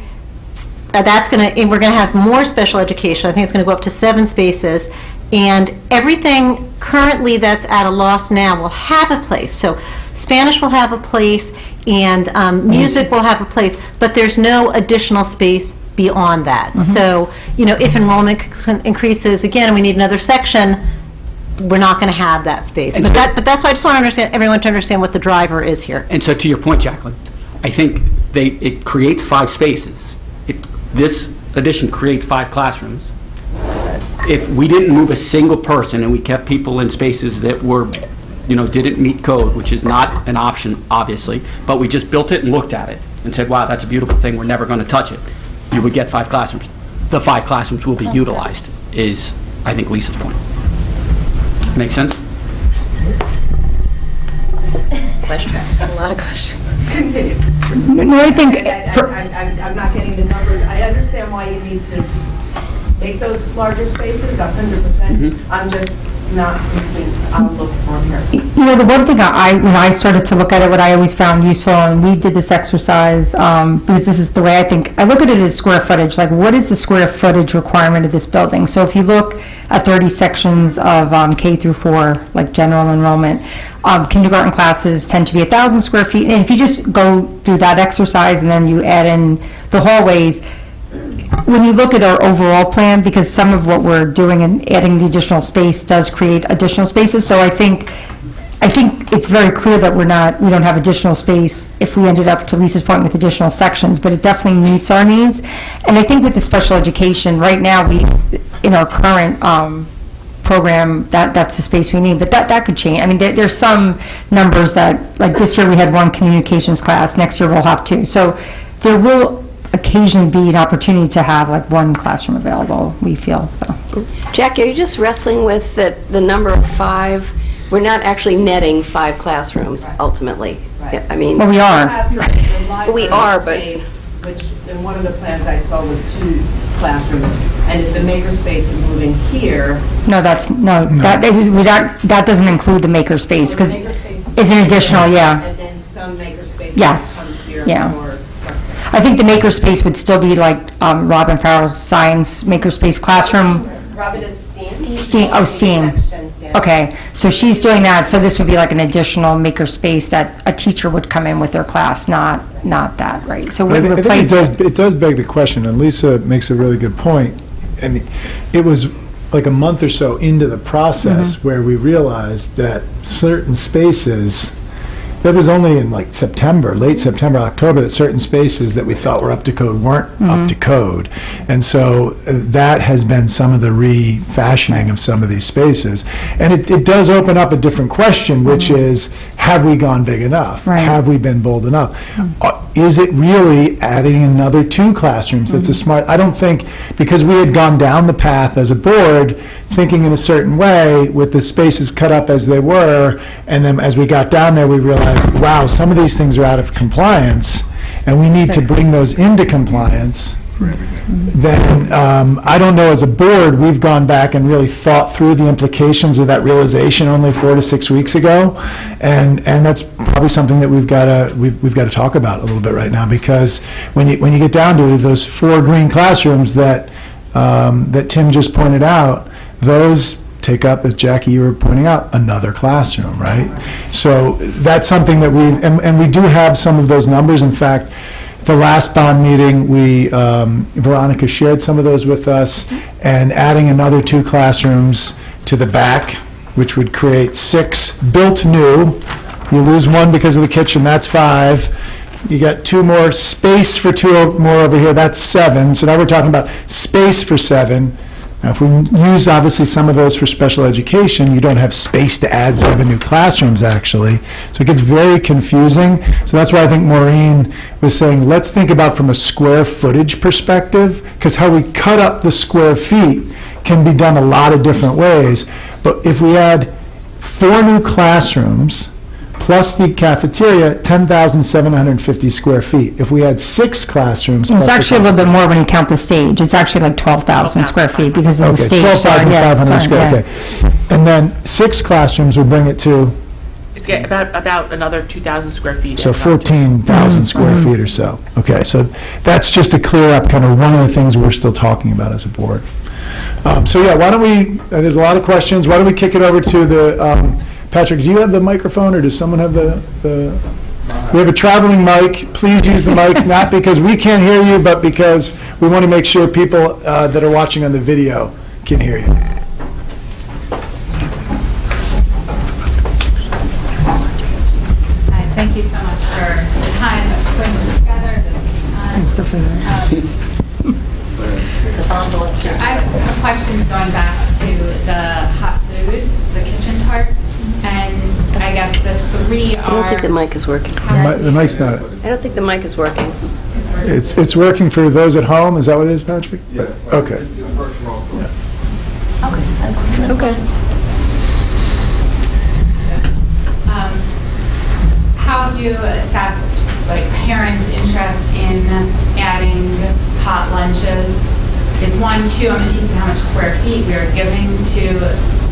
Speaker 6: we're going to have more special education. I think it's going to go up to 7 spaces. And everything currently that's at a loss now will have a place. So Spanish will have a place, and music will have a place, but there's no additional space beyond that. So, if enrollment increases again and we need another section, we're not going to have that space. But that's why I just want everyone to understand what the driver is here.
Speaker 9: And so to your point, Jacqueline, I think it creates 5 spaces. This addition creates 5 classrooms. If we didn't move a single person and we kept people in spaces that were, didn't meet code, which is not an option, obviously, but we just built it and looked at it and said, wow, that's a beautiful thing, we're never going to touch it, you would get 5 classrooms. The 5 classrooms will be utilized, is, I think, Lisa's point. Make sense?
Speaker 6: Questions, a lot of questions.
Speaker 10: Continue.
Speaker 4: No, I think,
Speaker 10: I'm not getting the numbers. I understand why you need to make those larger spaces, 100%. I'm just not thinking, I'm looking for here.
Speaker 4: the one thing when I started to look at it, what I always found useful, and we did this exercise, because this is the way I look at it as square footage, like what is the square footage requirement of this building? So if you look at 30 sections of K through 4, like general enrollment, kindergarten classes tend to be 1,000 square feet, and if you just go through that exercise and then you add in the hallways, when you look at our overall plan, because some of what we're doing and adding the additional space does create additional spaces, so I think it's very clear that we don't have additional space if we ended up, to Lisa's point, with additional sections, but it definitely meets our needs. And I think with the special education, right now, in our current program, that's the space we need, but that could change. I mean, there's some numbers that, like this year we had 1 communications class, next year we'll have 2. So there will occasionally be an opportunity to have like 1 classroom available, we feel, so.
Speaker 5: Jackie, are you just wrestling with the number of 5? We're not actually netting 5 classrooms ultimately.
Speaker 10: Right.
Speaker 5: I mean,
Speaker 4: Well, we are.
Speaker 5: We are, but-
Speaker 10: Space, which in one of the plans I saw was 2 classrooms, and if the makerspace is moving here.
Speaker 4: No, that doesn't include the makerspace, because
Speaker 10: Makerspace
Speaker 4: it's an additional, yeah.
Speaker 10: And then some makerspace
Speaker 4: Yes,
Speaker 10: comes here
Speaker 4: yeah.
Speaker 10: for.
Speaker 4: I think the makerspace would still be like Robin Farrell's science makerspace classroom.
Speaker 8: Robin is STEAM.
Speaker 4: STEAM. Okay, so she's doing that, so this would be like an additional makerspace that a teacher would come in with their class, not that, right? So we
Speaker 1: I think
Speaker 4: replace it.
Speaker 1: it does beg the question, and Lisa makes a really good point. And it was like a month or so into the process where we realized that certain spaces, that was only in like September, late September, October, that certain spaces that we thought were up to code weren't up to code. And so that has been some of the refashioning of some of these spaces. And it does open up a different question, which is, have we gone big enough?
Speaker 4: Right.
Speaker 1: Have we been bold enough? Is it really adding another 2 classrooms? That's a smart, I don't think, because we had gone down the path as a board, thinking in a certain way, with the spaces cut up as they were, and then as we got down there, we realized, wow, some of these things are out of compliance, and we need to bring those into compliance. Then, I don't know, as a board, we've gone back and really thought through the implications of that realization only 4 to 6 weeks ago, and that's probably something that we've got to talk about a little bit right now, because when you get down to it, those 4 green classrooms that Tim just pointed out, those take up, as Jackie, you were pointing out, another classroom, right? So that's something that and we do have some of those numbers. In fact, the last bond meeting, Veronica shared some of those with us, and adding another 2 classrooms to the back, which would create 6 built new. You lose 1 because of the kitchen, that's 5. You got 2 more, space for 2 more over here, that's 7. So now we're talking about space for 7. Now, if we use, obviously, some of those for special education, you don't have space to add 7 new classrooms, actually. So it gets very confusing. So that's why I think Maureen was saying, let's think about from a square footage perspective, because how we cut up the square feet can be done a lot of different ways. But if we add 4 new classrooms, plus the cafeteria, 10,750 square feet. If we had 6 classrooms...
Speaker 4: It's actually a little bit more when you count the stage. It's actually like 12,000 square feet because of the stage.
Speaker 1: 12,500 square, okay. And then 6 classrooms would bring it to...
Speaker 2: It's about another 2,000 square feet.
Speaker 1: So 14,000 square feet or so. Okay, so that's just to clear up kind of one of the things we're still talking about as a board. So yeah, why don't we, there's a lot of questions. Why don't we kick it over to the... Patrick, do you have the microphone, or does someone have the... We have a traveling mic. Please use the mic, not because we can't hear you, but because we want to make sure people that are watching on the video can hear you.
Speaker 11: Hi, thank you so much for the time of putting this together. I have questions going back to the hot food, so the kitchen part. And I guess the 3 are...
Speaker 5: I don't think the mic is working.
Speaker 1: The mic's not...
Speaker 5: I don't think the mic is working.
Speaker 1: It's working for those at home? Is that what it is, Patrick? Yeah. Okay.
Speaker 5: Okay.
Speaker 11: How have you assessed like parents' interest in adding hot lunches? Is 1, 2, I'm interested in how much square feet we are giving to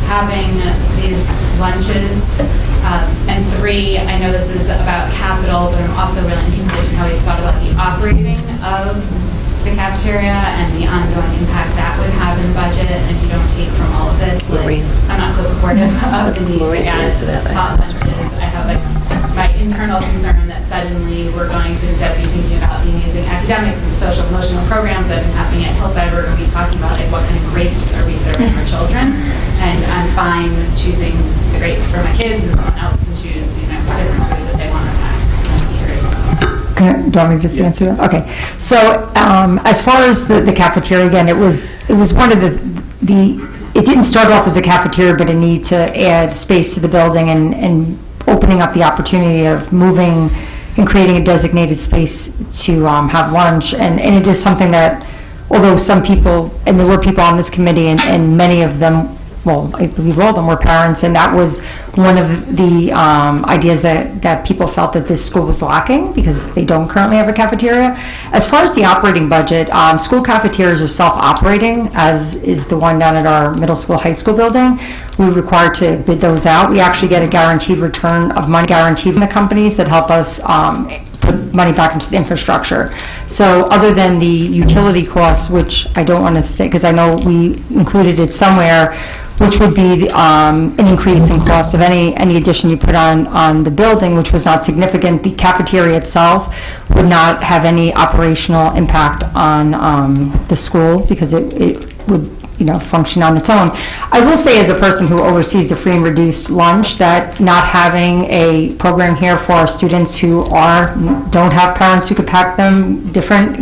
Speaker 11: having these lunches. And 3, I know this is about capital, but I'm also really interested in how we thought about the operating of the cafeteria and the ongoing impact that would have in the budget. And if you don't take from all of this, like, I'm not so supportive of the need to add hot lunches. I have my internal concern that suddenly we're going to, instead of be thinking about the amazing academics and social emotional programs that have been happening at Hillside, we're going to be talking about like what kind of grapes are we serving our children. And I'm fine choosing the grapes for my kids, and someone else can choose, different food that they want to pack. I'm curious about.
Speaker 4: Do you want me to just answer that? Okay. So as far as the cafeteria, again, it was one of the it didn't start off as a cafeteria, but a need to add space to the building and opening up the opportunity of moving and creating a designated space to have lunch. And it is something that, although some people, and there were people on this committee, and many of them, well, I believe all of them were parents, and that was one of the ideas that people felt that this school was lacking, because they don't currently have a cafeteria. As far as the operating budget, school cafeterias are self-operating, as is the one down at our middle school, high school building. We're required to bid those out. We actually get a guaranteed return of money guaranteed from the companies that help us put money back into the infrastructure. So other than the utility costs, which I don't want to say, because I know we included it somewhere, which would be an increase in cost of any addition you put on the building, which was not significant. The cafeteria itself would not have any operational impact on the school, because it would function on its own. I will say, as a person who oversees the free and reduced lunch, that not having a program here for our students who don't have parents who could pack them different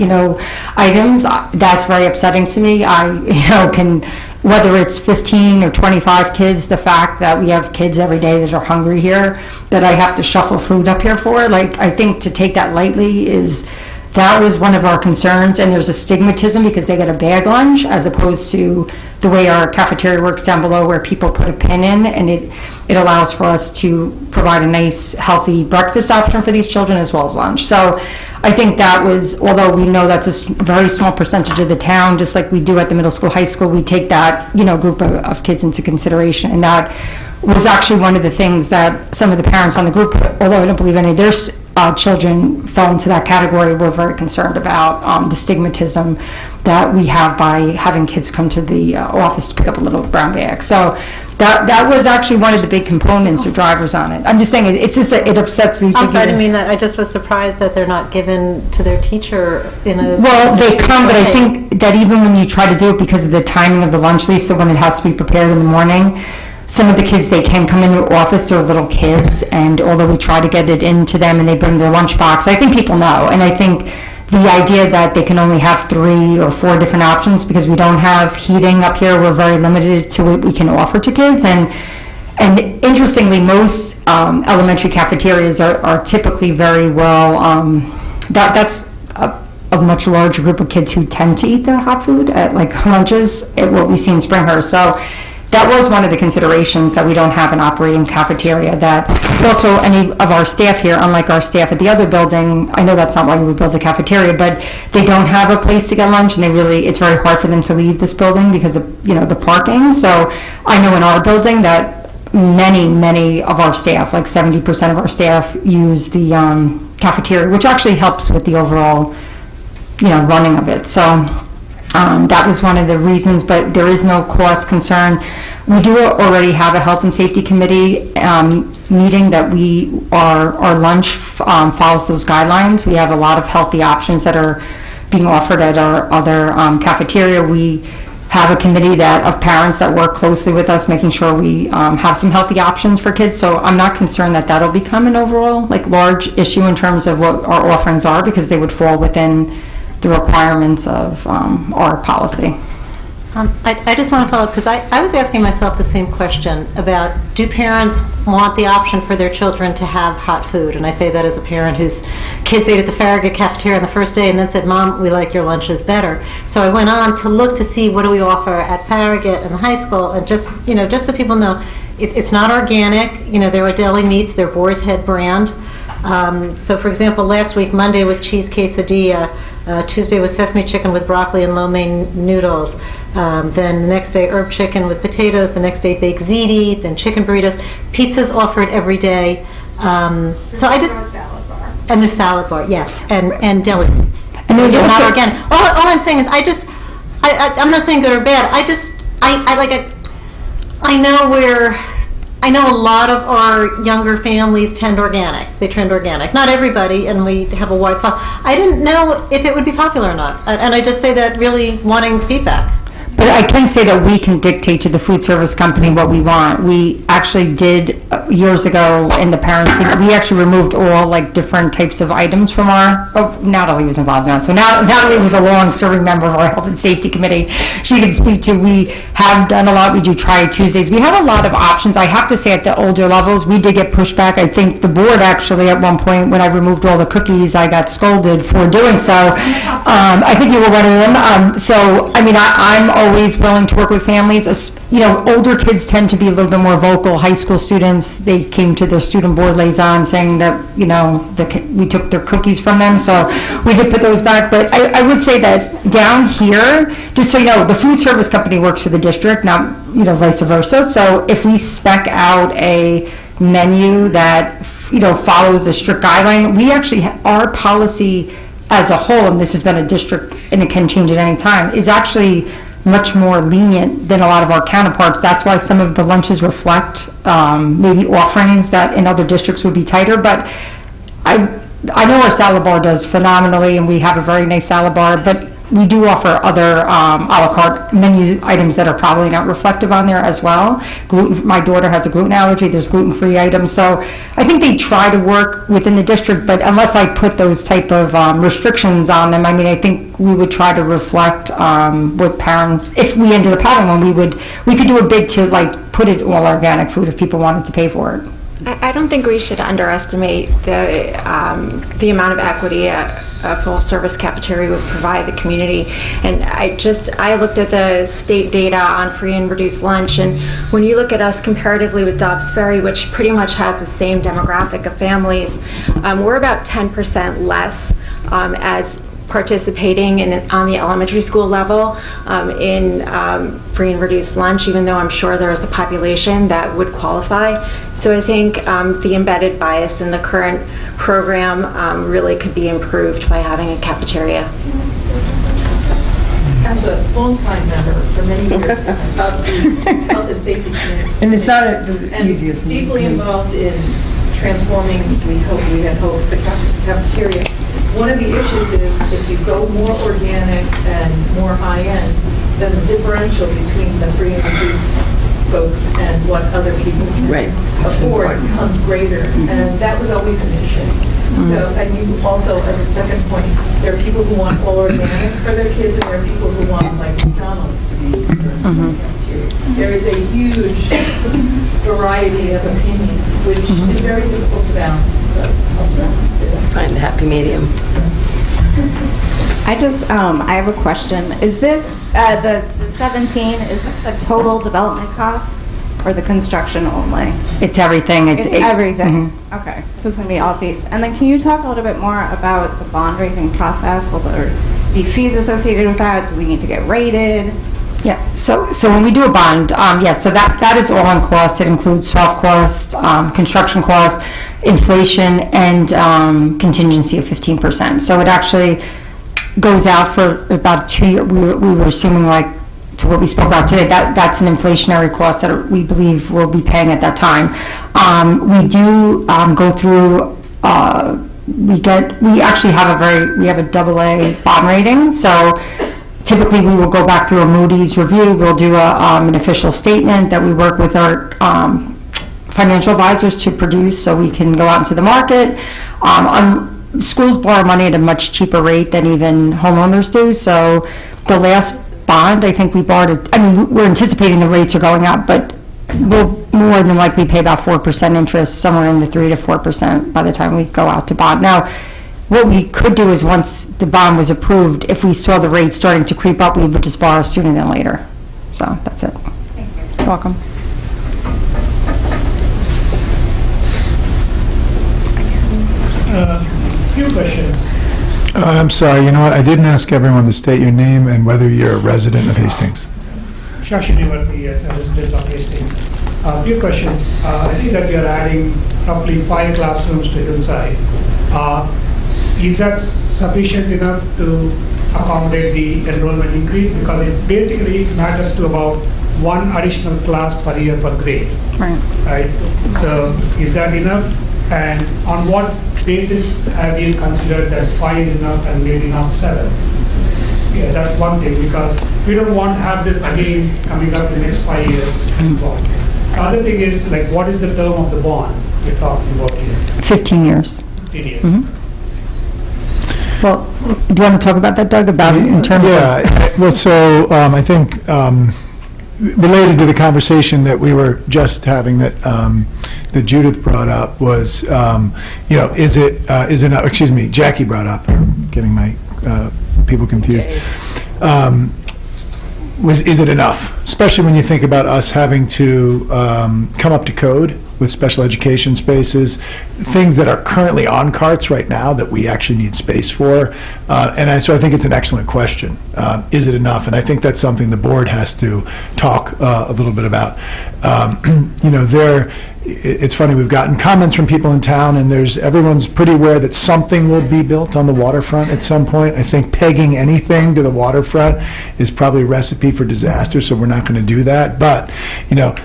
Speaker 4: items, that's very upsetting to me. I can, whether it's 15 or 25 kids, the fact that we have kids every day that are hungry here, that I have to shuffle food up here for, I think to take that lightly that was one of our concerns. And there's a stigmatism because they get a bag lunch, as opposed to the way our cafeteria works down below, where people put a pin in, and it allows for us to provide a nice, healthy breakfast option for these children as well as lunch. So I think that was, although we know that's a very small percentage of the town, just like we do at the middle school, high school, we take that group of kids into consideration. And that was actually one of the things that some of the parents on the group, although I don't believe any of their children fell into that category, were very concerned about the stigmatism that we have by having kids come to the office to pick up a little brown bag. So that was actually one of the big components or drivers on it. I'm just saying, it upsets me.
Speaker 6: I'm sorry, I didn't mean that. I just was surprised that they're not given to their teacher in a...
Speaker 4: Well, they come, but I think that even when you try to do it, because of the timing of the lunch, Lisa, when it has to be prepared in the morning, some of the kids, they can come into the office, they're little kids, and although we try to get it into them and they bring their lunchbox, I think people know. And I think the idea that they can only have 3 or 4 different options, because we don't have heating up here, we're very limited to what we can offer to kids. And interestingly, most elementary cafeterias are typically very well, that's a much larger group of kids who tend to eat their hot food at lunches, at what we see in Springhurst. So that was one of the considerations, that we don't have an operating cafeteria. That also, any of our staff here, unlike our staff at the other building, I know that's not why we built a cafeteria, but they don't have a place to get lunch, and it's very hard for them to leave this building because of the parking. So I know in our building that many of our staff, like 70% of our staff, use the cafeteria, which actually helps with the overall running of it. So that was one of the reasons, but there is no cost concern. We do already have a health and safety committee meeting that our lunch follows those guidelines. We have a lot of healthy options that are being offered at our other cafeteria. We have a committee of parents that work closely with us, making sure we have some healthy options for kids. So I'm not concerned that that'll become an overall large issue in terms of what our offerings are, because they would fall within the requirements of our policy.
Speaker 6: I just want to follow up, because I was asking myself the same question about, do parents want the option for their children to have hot food? And I say that as a parent whose kids ate at the Farragut cafeteria on the first day and then said, "Mom, we like your lunches better." So I went on to look to see what do we offer at Farragut and the high school, and just so people know, it's not organic. There are deli meats, they're Boar's Head brand. So, for example, last week, Monday was cheese quesadilla, Tuesday was sesame chicken with broccoli and lo mein noodles, then the next day herb chicken with potatoes, the next day baked ziti, then chicken burritos. Pizza's offered every day. So I just... And there's salad bar, yes, and deli meats. And there's also not organic. All I'm saying is I'm not saying good or bad. I know a lot of our younger families tend organic. They trend organic. Not everybody, and we have a wide swath. I didn't know if it would be popular or not. And I just say that really wanting feedback.
Speaker 4: But I can say that we can dictate to the food service company what we want. We actually did years ago in the parents, we actually removed all like different types of items from our, Natalie was involved in that. So now Natalie was a long-serving member of our Health and Safety Committee. She can speak to, we have done a lot. We do Try Tuesdays. We have a lot of options. I have to say at the older levels, we did get pushback. I think the board actually at one point, when I removed all the cookies, I got scolded for doing so. I think you were one of them. So, I mean, I'm always willing to work with families. You know, older kids tend to be a little bit more vocal. High school students, they came to their student board liaison saying that, you know, we took their cookies from them, so we did put those back. But I would say that down here, just so you know, the food service company works for the district, not, you know, vice versa. So if we spec out a menu that, you know, follows a strict guideline, we actually, our policy as a whole, and this has been a district, and it can change at any time, is actually much more lenient than a lot of our counterparts. That's why some of the lunches reflect maybe offerings that in other districts would be tighter. But I know our salad bar does phenomenally, and we have a very nice salad bar, but we do offer other a la carte menu items that are probably not reflective on there as well. My daughter has a gluten allergy. There's gluten-free items. So I think they try to work within the district, but unless I put those type of restrictions on them, I mean, I think we would try to reflect what parents, if we ended up having one, we could do a bid to like put it all organic food if people wanted to pay for it.
Speaker 12: I don't think we should underestimate the amount of equity a full-service cafeteria would provide the community. And I looked at the state data on free and reduced lunch, and when you look at us comparatively with Dobbs Ferry, which pretty much has the same demographic of families, we're about 10% less as participating on the elementary school level in free and reduced lunch, even though I'm sure there is a population that would qualify. So I think the embedded bias in the current program really could be improved by having a cafeteria.
Speaker 10: As a long-time member for many years of the Health and Safety Committee.
Speaker 4: And it's not the easiest.
Speaker 10: Deeply involved in transforming, we had hoped, the cafeteria. One of the issues is if you go more organic and more high-end, then the differential between the free and reduced folks and what other people can afford becomes greater. And that was always an issue. So, and you also, as a second point, there are people who want all organic for their kids, and there are people who want like McDonald's to be used for the cafeteria. There is a huge variety of opinion, which is very difficult to balance. So,
Speaker 5: Find the happy medium.
Speaker 13: I have a question. Is this, the 17, is this the total development cost or the construction only?
Speaker 4: It's everything.
Speaker 13: It's everything. Okay, so it's going to be all fees. And then can you talk a little bit more about the bond raising process? Will there be fees associated with that? Do we need to get rated?
Speaker 4: Yeah, so when we do a bond, yes, so that is all on cost. It includes soft cost, construction costs, inflation, and contingency of 15%. So it actually goes out for about 2 years. We were assuming, like, to what we spoke about today, that's an inflationary cost that we believe we'll be paying at that time. We do go through, we actually have a AA bond rating, so typically we will go back through a Moody's review. We'll do an official statement that we work with our financial advisors to produce so we can go out into the market. Schools borrow money at a much cheaper rate than even homeowners do, so the last bond, I think we borrowed, we're anticipating the rates are going up, but we'll more than likely pay about 4% interest, somewhere in the 3 to 4% by the time we go out to bond. Now, what we could do is once the bond was approved, if we saw the rates starting to creep up, we would just borrow sooner than later. So that's it.
Speaker 13: Thank you.
Speaker 4: You're welcome.
Speaker 14: Few questions.
Speaker 1: I'm sorry, you know what? I didn't ask everyone to state your name and whether you're a resident of Hastings.
Speaker 14: Shashi Nivarti, yes, a resident of Hastings. A few questions. I see that you're adding roughly 5 classrooms to Hillside. Is that sufficient enough to accommodate the enrollment increase? Because it basically matters to about 1 additional class per year per grade. Right? So is that enough? And on what basis have you considered that 5 is enough and maybe not 7? Yeah, that's one thing, because we don't want to have this again coming up in the next 5 years. The other thing is, like, what is the term of the bond we're talking about here?
Speaker 4: 15 years.
Speaker 14: 15 years.
Speaker 4: Well, do you want to talk about that, Doug, about in terms of?
Speaker 1: Yeah, well, so I think related to the conversation that we were just having that Judith brought up was, is it, excuse me, Jackie brought up, I'm getting my people confused. Is it enough? Especially when you think about us having to come up to code with special education spaces, things that are currently on carts right now that we actually need space for. So I think it's an excellent question. Is it enough? And I think that's something the board has to talk a little bit about. It's funny, we've gotten comments from people in town, and everyone's pretty aware that something will be built on the waterfront at some point. I think pegging anything to the waterfront is probably a recipe for disaster, so we're not going to do that. But,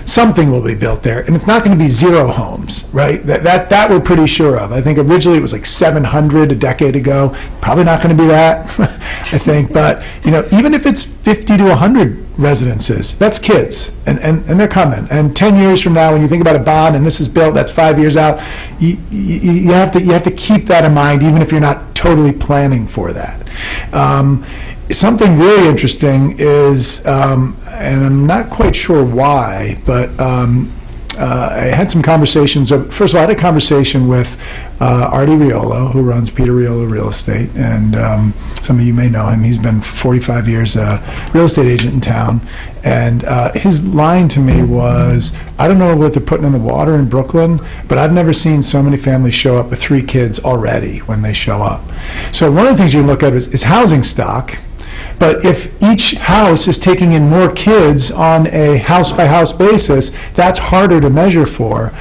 Speaker 1: something will be built there, and it's not going to be 0 homes, right? That we're pretty sure of. I think originally it was like 700 a decade ago. Probably not going to be that, I think. But, even if it's 50 to 100 residences, that's kids, and they're coming. And 10 years from now, when you think about a bond and this is built, that's 5 years out, you have to keep that in mind, even if you're not totally planning for that. Something really interesting is, and I'm not quite sure why, but I had some conversations. First of all, I had a conversation with Artie Riolo, who runs Peter Riolo Real Estate, and some of you may know him. He's been 45 years a real estate agent in town, and his line to me was, I don't know what they're putting in the water in Brooklyn, but I've never seen so many families show up with 3 kids already when they show up. So one of the things you look at is housing stock. But if each house is taking in more kids on a house-by-house basis, that's harder to measure for.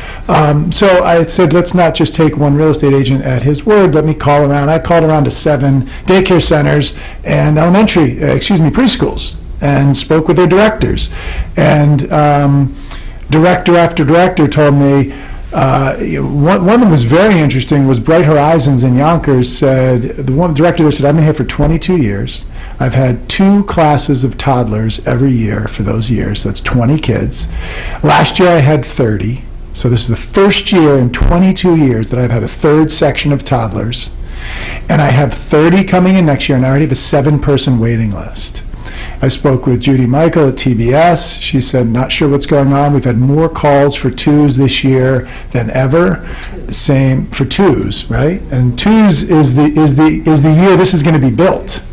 Speaker 1: So I said, let's not just take one real estate agent at his word. Let me call around. I called around to 7 daycare centers and preschools, and spoke with their directors. And director after director told me, one of them was very interesting, was Bright Horizons in Yonkers. The one director there said, I've been here for 22 years. I've had 2 classes of toddlers every year for those years. So that's 20 kids. Last year I had 30. So this is the first year in 22 years that I've had a 3rd section of toddlers. And I have 30 coming in next year, and I already have a 7-person waiting list. I spoke with Judy Michael at TBS. She said, not sure what's going on. We've had more calls for 2s this year than ever. Same for 2s, right? And 2s is the year this is going to be built.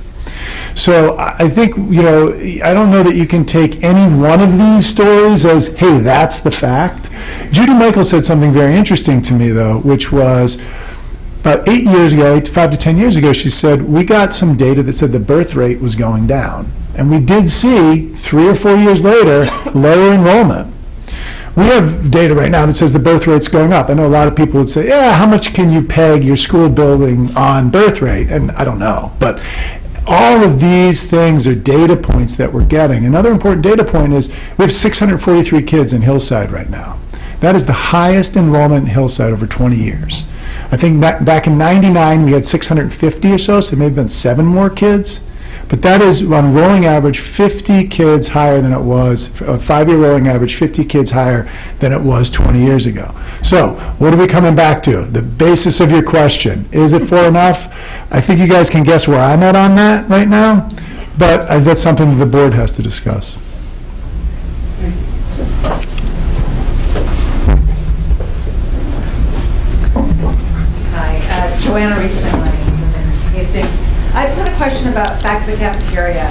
Speaker 1: So I think, I don't know that you can take any one of these stories as, hey, that's the fact. Judy Michael said something very interesting to me, though, which was about 8 years ago, 5 to 10 years ago, she said, we got some data that said the birth rate was going down. And we did see 3 or 4 years later lower enrollment. We have data right now that says the birth rate's going up. I know a lot of people would say, yeah, how much can you peg your school building on birth rate? And I don't know. But all of these things are data points that we're getting. Another important data point is we have 643 kids in Hillside right now. That is the highest enrollment in Hillside over 20 years. I think back in '99 we had 650 or so there may have been 7 more kids. But that is on rolling average 50 kids higher than it was, a 5-year rolling average 50 kids higher than it was 20 years ago. So what are we coming back to? The basis of your question, is it for enough? I think you guys can guess where I'm at on that right now, but that's something that the board has to discuss.
Speaker 15: Hi, Joanna Reisman, Hastings. I just had a question about back to the cafeteria.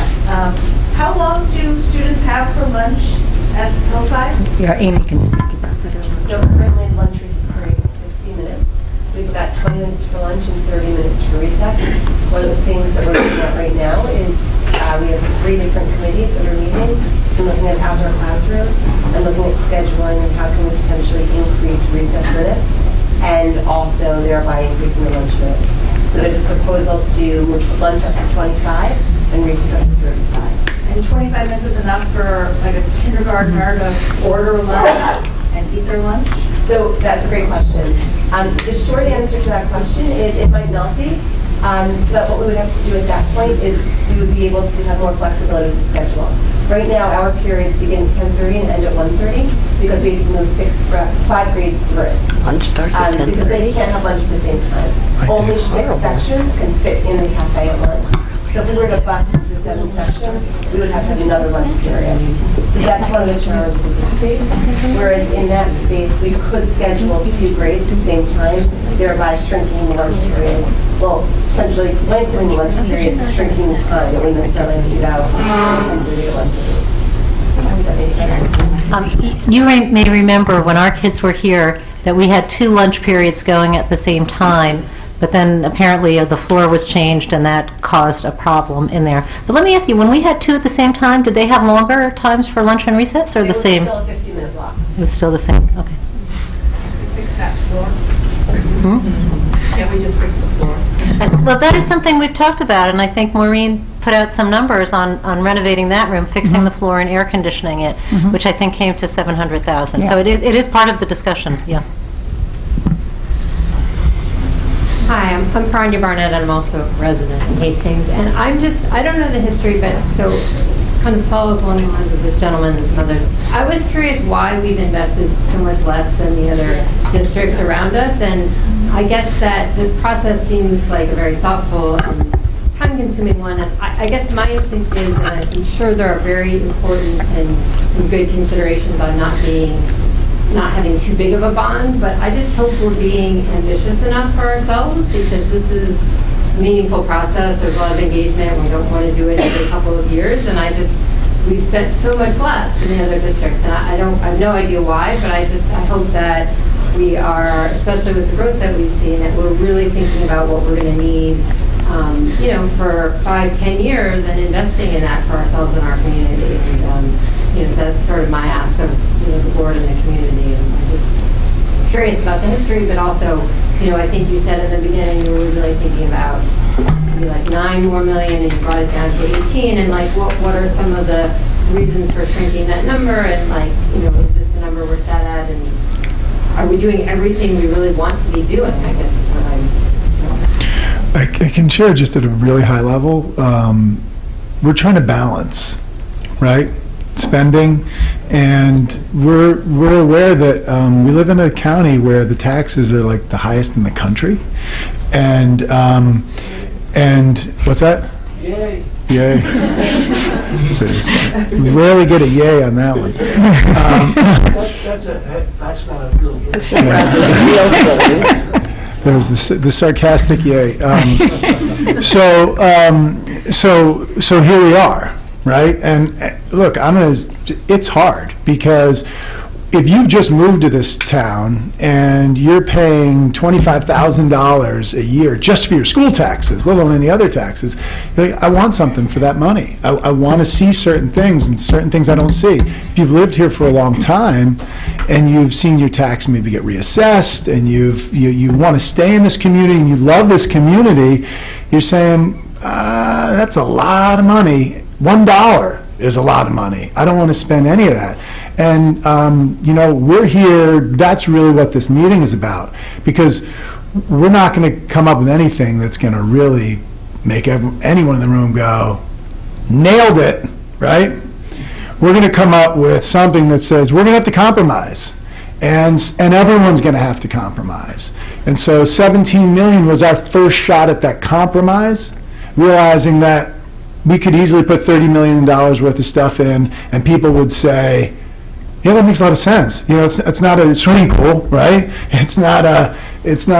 Speaker 15: How long do students have for lunch at Hillside?
Speaker 4: Yeah, Amy can speak to that.
Speaker 8: So currently lunch recess period is 15 minutes. We've got 20 minutes for lunch and 30 minutes for recess. One of the things that we're looking at right now is we have 3 different committees that are meeting and looking at outdoor classroom and looking at scheduling and how can we potentially increase recess minutes and also thereby increasing the lunch minutes. So there's a proposal to move lunch up to 25 and recess up to 35.
Speaker 15: And 25 minutes is enough for like a kindergartner to order lunch and eat their lunch?
Speaker 8: So that's a great question. The short answer to that question is it might not be. But what we would have to do at that point is we would be able to have more flexibility with the schedule. Right now, our periods begin at 10:30 and end at 1:30 because we have to move 5 grades through.
Speaker 5: Lunch starts at 10:30.
Speaker 8: Because they can't have lunch at the same time. Only 6 sections can fit in the cafe at once. So if we were to bust into the 7th section, we would have to have another lunch period. So that's one of the challenges of this space. Whereas in that space, we could schedule 2 grades at the same time, thereby shrinking the lunch periods. Well, essentially lengthening the lunch periods, shrinking the time that we necessarily have to do out and do the lunch.
Speaker 6: You may remember when our kids were here that we had 2 lunch periods going at the same time, but then apparently the floor was changed and that caused a problem in there. But let me ask you, when we had 2 at the same time, did they have longer times for lunch and recess or the same?
Speaker 8: It was still a 50-minute block.
Speaker 6: It was still the same, okay.
Speaker 10: Fix that floor.
Speaker 6: Hmm?
Speaker 10: Can't we just fix the floor?
Speaker 6: Well, that is something we've talked about, and I think Maureen put out some numbers on renovating that room, fixing the floor and air conditioning it, which I think came to $700,000. So it is part of the discussion, yeah.
Speaker 16: Hi, I'm Pranya Barnett, and I'm also a resident in Hastings. And I don't know the history, but so it kind of follows along the lines of this gentleman and some others. I was curious why we've invested so much less than the other districts around us. And I guess that this process seems like a very thoughtful and time-consuming one. And I guess my instinct is, and I'm sure there are very important and good considerations on not having too big of a bond, but I just hope we're being ambitious enough for ourselves because this is a meaningful process. There's a lot of engagement. We don't want to do it every couple of years, and we've spent so much less than the other districts, and I have no idea why, but I hope that we are, especially with the growth that we've seen, that we're really thinking about what we're going to need, for 5-10 years and investing in that for ourselves and our community. And, that's sort of my ask of the board and the community. And I'm just curious about the history, but also, I think you said in the beginning you were really thinking about maybe like $9 more million, and you brought it down to 18. And like, what are some of the reasons for shrinking that number? And like, is this the number we're set at? And are we doing everything we really want to be doing? I guess is what
Speaker 1: I can share just at a really high level. We're trying to balance, right? Spending, and we're aware that we live in a county where the taxes are like the highest in the country, and what's that?
Speaker 10: Yay!
Speaker 1: Yay! We rarely get a yay on that one.
Speaker 10: That's not a real yay.
Speaker 1: There's the sarcastic yay. So here we are. Right? And look, it's hard because if you've just moved to this town and you're paying $25,000 a year just for your school taxes, let alone any other taxes, you're like, I want something for that money. I want to see certain things and certain things I don't see. If you've lived here for a long time and you've seen your tax maybe get reassessed and you want to stay in this community and you love this community, you're saying, that's a lot of money. $1 is a lot of money. I don't want to spend any of that. And, we're here, that's really what this meeting is about, because we're not going to come up with anything that's going to really make anyone in the room go, nailed it, right? We're going to come up with something that says we're going to have to compromise, and everyone's going to have to compromise. And so 17 million was our first shot at that compromise, realizing that we could easily put $30 million worth of stuff in, and people would say, yeah, that makes a lot of sense. It's not a swimming pool, right? It's not a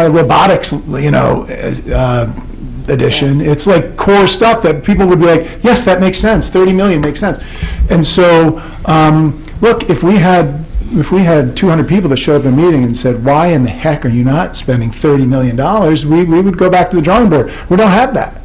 Speaker 1: robotics, addition. Yes. It's like core stuff that people would be like, yes, that makes sense. 30 million makes sense. And so, look, if we had 200 people that showed up in a meeting and said, why in the heck are you not spending $30 million, we would go back to the drawing board. We don't have that,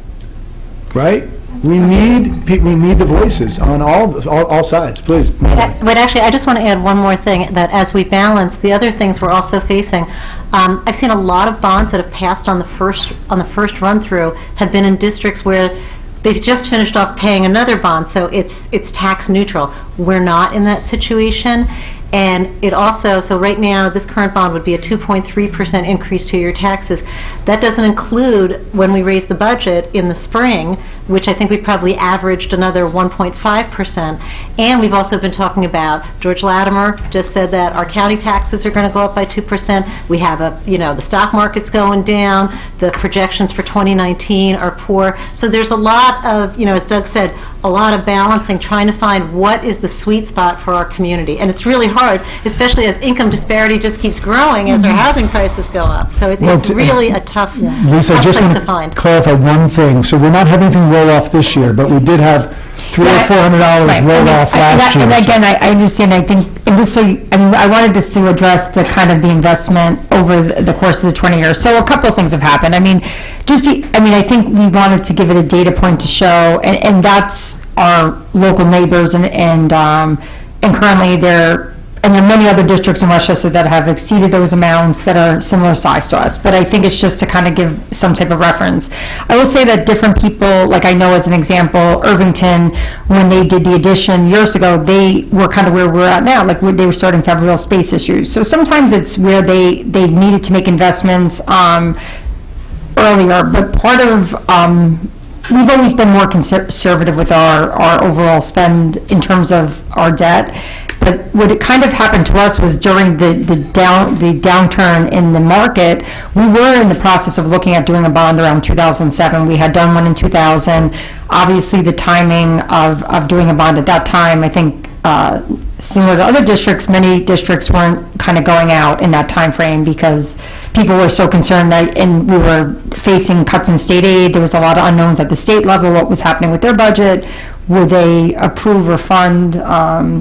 Speaker 1: right? We need the voices on all sides, please.
Speaker 6: But actually, I just want to add one more thing, that as we balance the other things we're also facing, I've seen a lot of bonds that have passed on the first run through have been in districts where they've just finished off paying another bond, so it's tax neutral. We're not in that situation, And it also, so right now, this current bond would be a 2.3% increase to your taxes. That doesn't include when we raise the budget in the spring, which I think we've probably averaged another 1.5%. And we've also been talking about, George Latimer just said that our county taxes are going to go up by 2%. We have the stock market's going down. The projections for 2019 are poor. So there's a lot of, as Doug said, a lot of balancing, trying to find what is the sweet spot for our community. And it's really hard, especially as income disparity just keeps growing as our housing prices go up. So it's really a tough,
Speaker 1: Lisa, I
Speaker 6: tough
Speaker 1: just
Speaker 6: place
Speaker 1: want
Speaker 6: to
Speaker 1: to
Speaker 6: find.
Speaker 1: clarify one thing. So we're not having anything roll off this year, but we did have $300 or $400 roll off last year.
Speaker 4: And again, I understand, I think, and just so, I wanted just to address the kind of the investment over the course of the 20 years. So a couple of things have happened. I think we wanted to give it a data point to show, and that's our local neighbors, and currently there are many other districts in Westchester that have exceeded those amounts that are similar size to us. But I think it's just to kind of give some type of reference. I will say that different people, like I know as an example, Irvington, when they did the addition years ago, they were kind of where we're at now. Like they were starting to have real space issues. So sometimes it's where they needed to make investments earlier. But part of we've always been more conservative with our overall spend in terms of our debt. But what it kind of happened to us was during the downturn in the market, we were in the process of looking at doing a bond around 2007. We had done one in 2000. Obviously, the timing of doing a bond at that time, I think, similar to other districts, many districts weren't kind of going out in that time frame because people were so concerned and we were facing cuts in state aid. There was a lot of unknowns at the state level, what was happening with their budget. Would they approve or fund,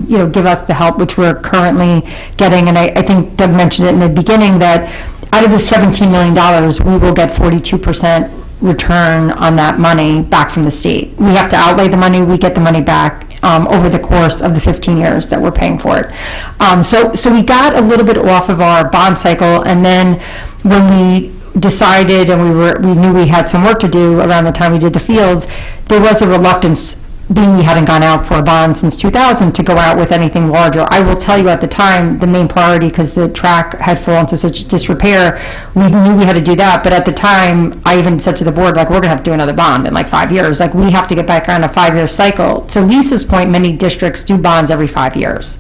Speaker 4: give us the help, which we're currently getting? And I think Doug mentioned it in the beginning that out of the $17 million, we will get 42% return on that money back from the state. We have to outlay the money, we get the money back over the course of the 15 years that we're paying for it. So we got a little bit off of our bond cycle, and then when we decided and we knew we had some work to do around the time we did the fields, there was a reluctance, being we hadn't gone out for a bond since 2000, to go out with anything larger. I will tell you at the time, the main priority, because the track had fallen to such disrepair, we knew we had to do that, but at the time, I even said to the board, like, we're gonna have to do another bond in like 5 years. Like, we have to get back on a 5-year cycle. To Lisa's point, many districts do bonds every 5 years.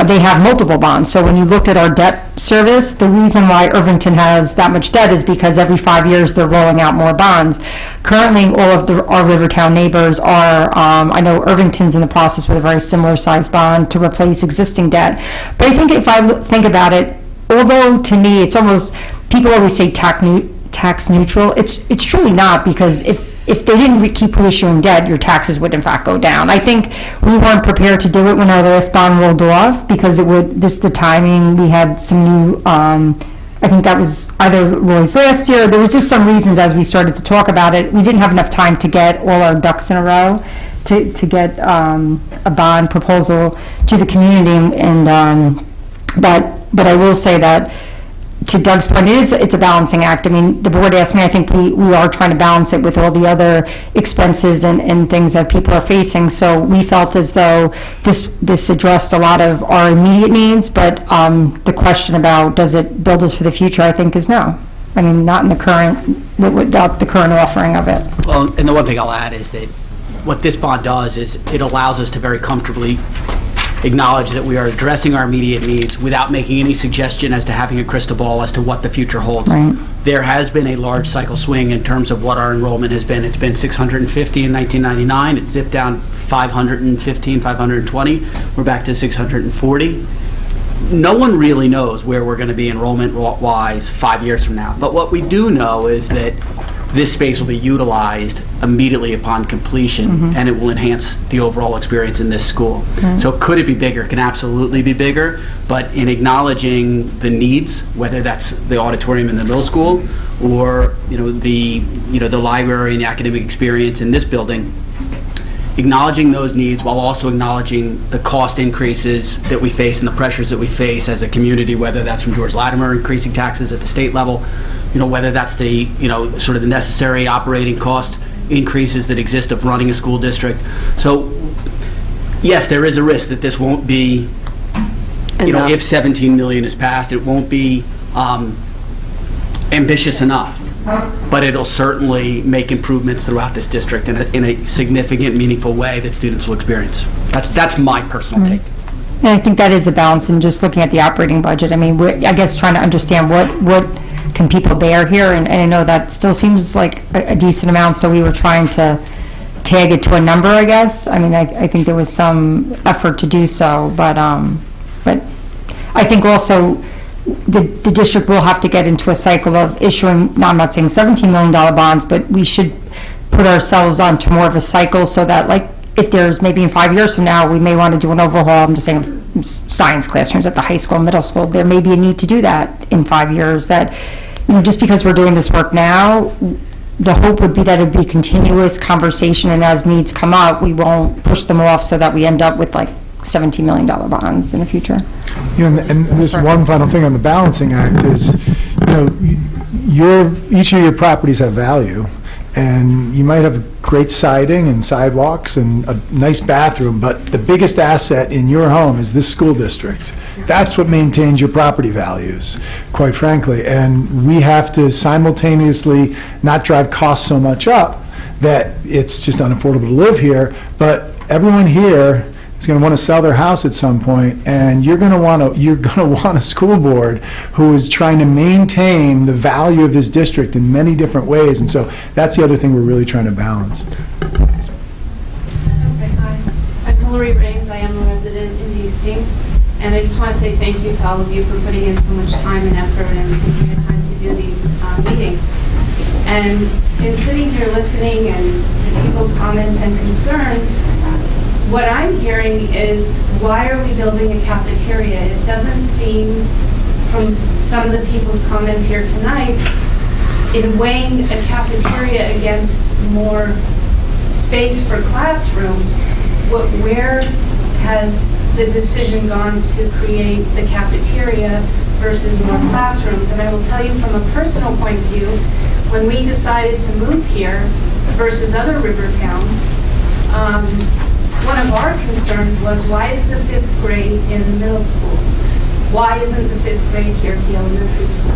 Speaker 4: They have multiple bonds. So when you looked at our debt service, the reason why Irvington has that much debt is because every 5 years they're rolling out more bonds. Currently, all of our Rivertown neighbors are, I know Irvington's in the process with a very similar size bond to replace existing debt. But I think if I think about it, although to me it's almost, people always say tax neutral, it's truly not, because if they didn't keep reissuing debt, your taxes would in fact go down. I think we weren't prepared to do it when our last bond rolled off, because the timing, we had some new, I think that was either Roy's last year, there was just some reasons as we started to talk about it, we didn't have enough time to get all our ducks in a row to get a bond proposal to the community, but I will say that, to Doug's point, it's a balancing act. I mean, the board asked me, I think we are trying to balance it with all the other expenses and things that people are facing. So we felt as though this addressed a lot of our immediate needs, but the question about does it build us for the future, I think, is no. I mean, not in the current, without the current offering of it.
Speaker 17: Well, and the one thing I'll add is that what this bond does is it allows us to very comfortably acknowledge that we are addressing our immediate needs without making any suggestion as to having a crystal ball as to what the future holds.
Speaker 4: Right.
Speaker 17: There has been a large cycle swing in terms of what our enrollment has been. It's been 650 in 1999. It's dipped down 515, 520. We're back to 640. No one really knows where we're going to be enrollment-wise 5 years from now. But what we do know is that this space will be utilized immediately upon completion, and it will enhance the overall experience in this school. So could it be bigger? It can absolutely be bigger, but in acknowledging the needs, whether that's the auditorium in the middle school or the library and the academic experience in this building, acknowledging those needs while also acknowledging the cost increases that we face and the pressures that we face as a community, whether that's from George Latimer increasing taxes at the state level, whether that's the, sort of the necessary operating cost increases that exist of running a school district. So, yes, there is a risk that this won't be you know, if 17 million is passed, it won't be ambitious enough, but it'll certainly make improvements throughout this district in a significant, meaningful way that students will experience. That's my personal take.
Speaker 4: And I think that is a balance in just looking at the operating budget. I mean, I guess trying to understand what can people bear here, and I know that still seems like a decent amount, so we were trying to tag it to a number, I guess. I mean, I think there was some effort to do so, but I think also the district will have to get into a cycle of issuing, no, I'm not saying $17 million bonds, but we should put ourselves onto more of a cycle so that, like, if there's maybe in 5 years from now, we may want to do an overhaul, I'm just saying of science classrooms at the high school, middle school, there may be a need to do that in 5 years, that, you know, just because we're doing this work now, the hope would be that it'd be continuous conversation, and as needs come up, we won't push them off so that we end up with like $17 million bonds in the future.
Speaker 1: You know, and this one final thing on the balancing act is, you know, each of your properties have value, and you might have great siding and sidewalks and a nice bathroom, but the biggest asset in your home is this school district. That's what maintains your property values, quite frankly. And we have to simultaneously not drive costs so much up that it's just unaffordable to live here, but everyone here is going to want to sell their house at some point, and you're going to want a school board who is trying to maintain the value of this district in many different ways, and so that's the other thing we're really trying to balance.
Speaker 18: Okay, hi. I'm Hillary Raines. I am a resident in Hastings, and I just want to say thank you to all of you for putting in so much time and effort and taking the time to do these meetings. And in sitting here listening and to people's comments and concerns, what I'm hearing is, why are we building a cafeteria? It doesn't seem, from some of the people's comments here tonight, in weighing a cafeteria against more space for classrooms, where has the decision gone to create the cafeteria versus more classrooms? And I will tell you from a personal point of view, when we decided to move here versus other river towns, one of our concerns was, why is the 5th grade in the middle school? Why isn't the 5th grade here at the elementary school?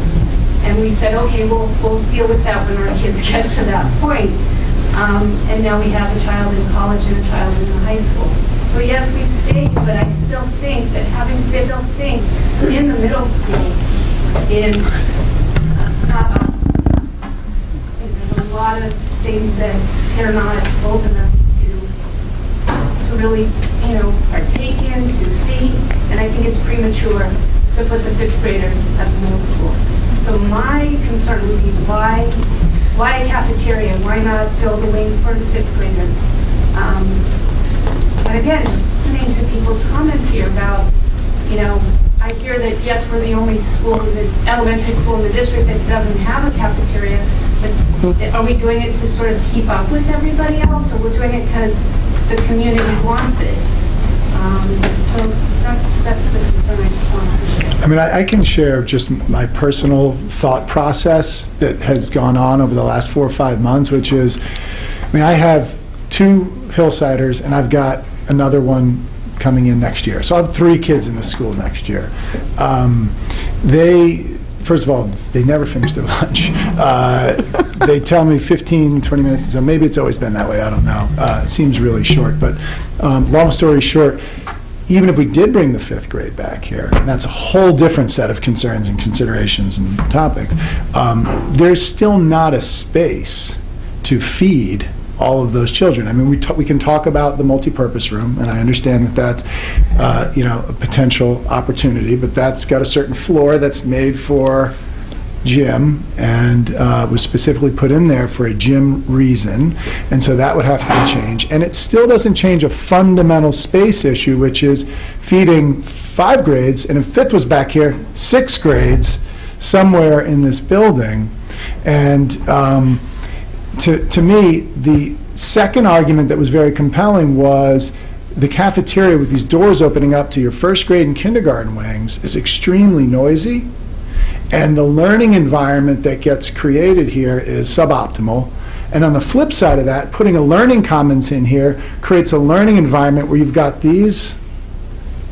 Speaker 18: And we said, okay, we'll deal with that when our kids get to that point. And now we have a child in college and a child in the high school. So yes, we've stayed, but I still think that having built things in the middle school is not optimal. There's a lot of things that they're not old enough to really, partake in, to see, and I think it's premature to put the 5th graders at the middle school. So my concern would be, why a cafeteria? Why not build a wing for the 5th graders? And again, just listening to people's comments here about, I hear that, yes, we're the only school, the elementary school in the district that doesn't have a cafeteria, but are we doing it to sort of keep up with everybody else, or we're doing it because the community wants it? So that's the concern I just wanted to share.
Speaker 1: I mean, I can share just my personal thought process that has gone on over the last 4 or 5 months, which is, I have 2 Hillsiders, and I've got another one coming in next year. So I have 3 kids in the school next year. First of all, they never finish their lunch. They tell me 15, 20 minutes, so maybe it's always been that way, I don't know. It seems really short, but long story short, even if we did bring the 5th grade back here, and that's a whole different set of concerns and considerations and topics, there's still not a space to feed all of those children. I mean, we can talk about the multipurpose room, and I understand that that's a potential opportunity, but that's got a certain floor that's made for gym and was specifically put in there for a gym reason, and so that would have to be changed. And it still doesn't change a fundamental space issue, which is feeding 5 grades, and if 5th was back here, 6 grades somewhere in this building. And to me, the second argument that was very compelling was the cafeteria with these doors opening up to your 1st grade and kindergarten wings is extremely noisy, and the learning environment that gets created here is suboptimal. And on the flip side of that, putting a learning commons in here creates a learning environment where you've got these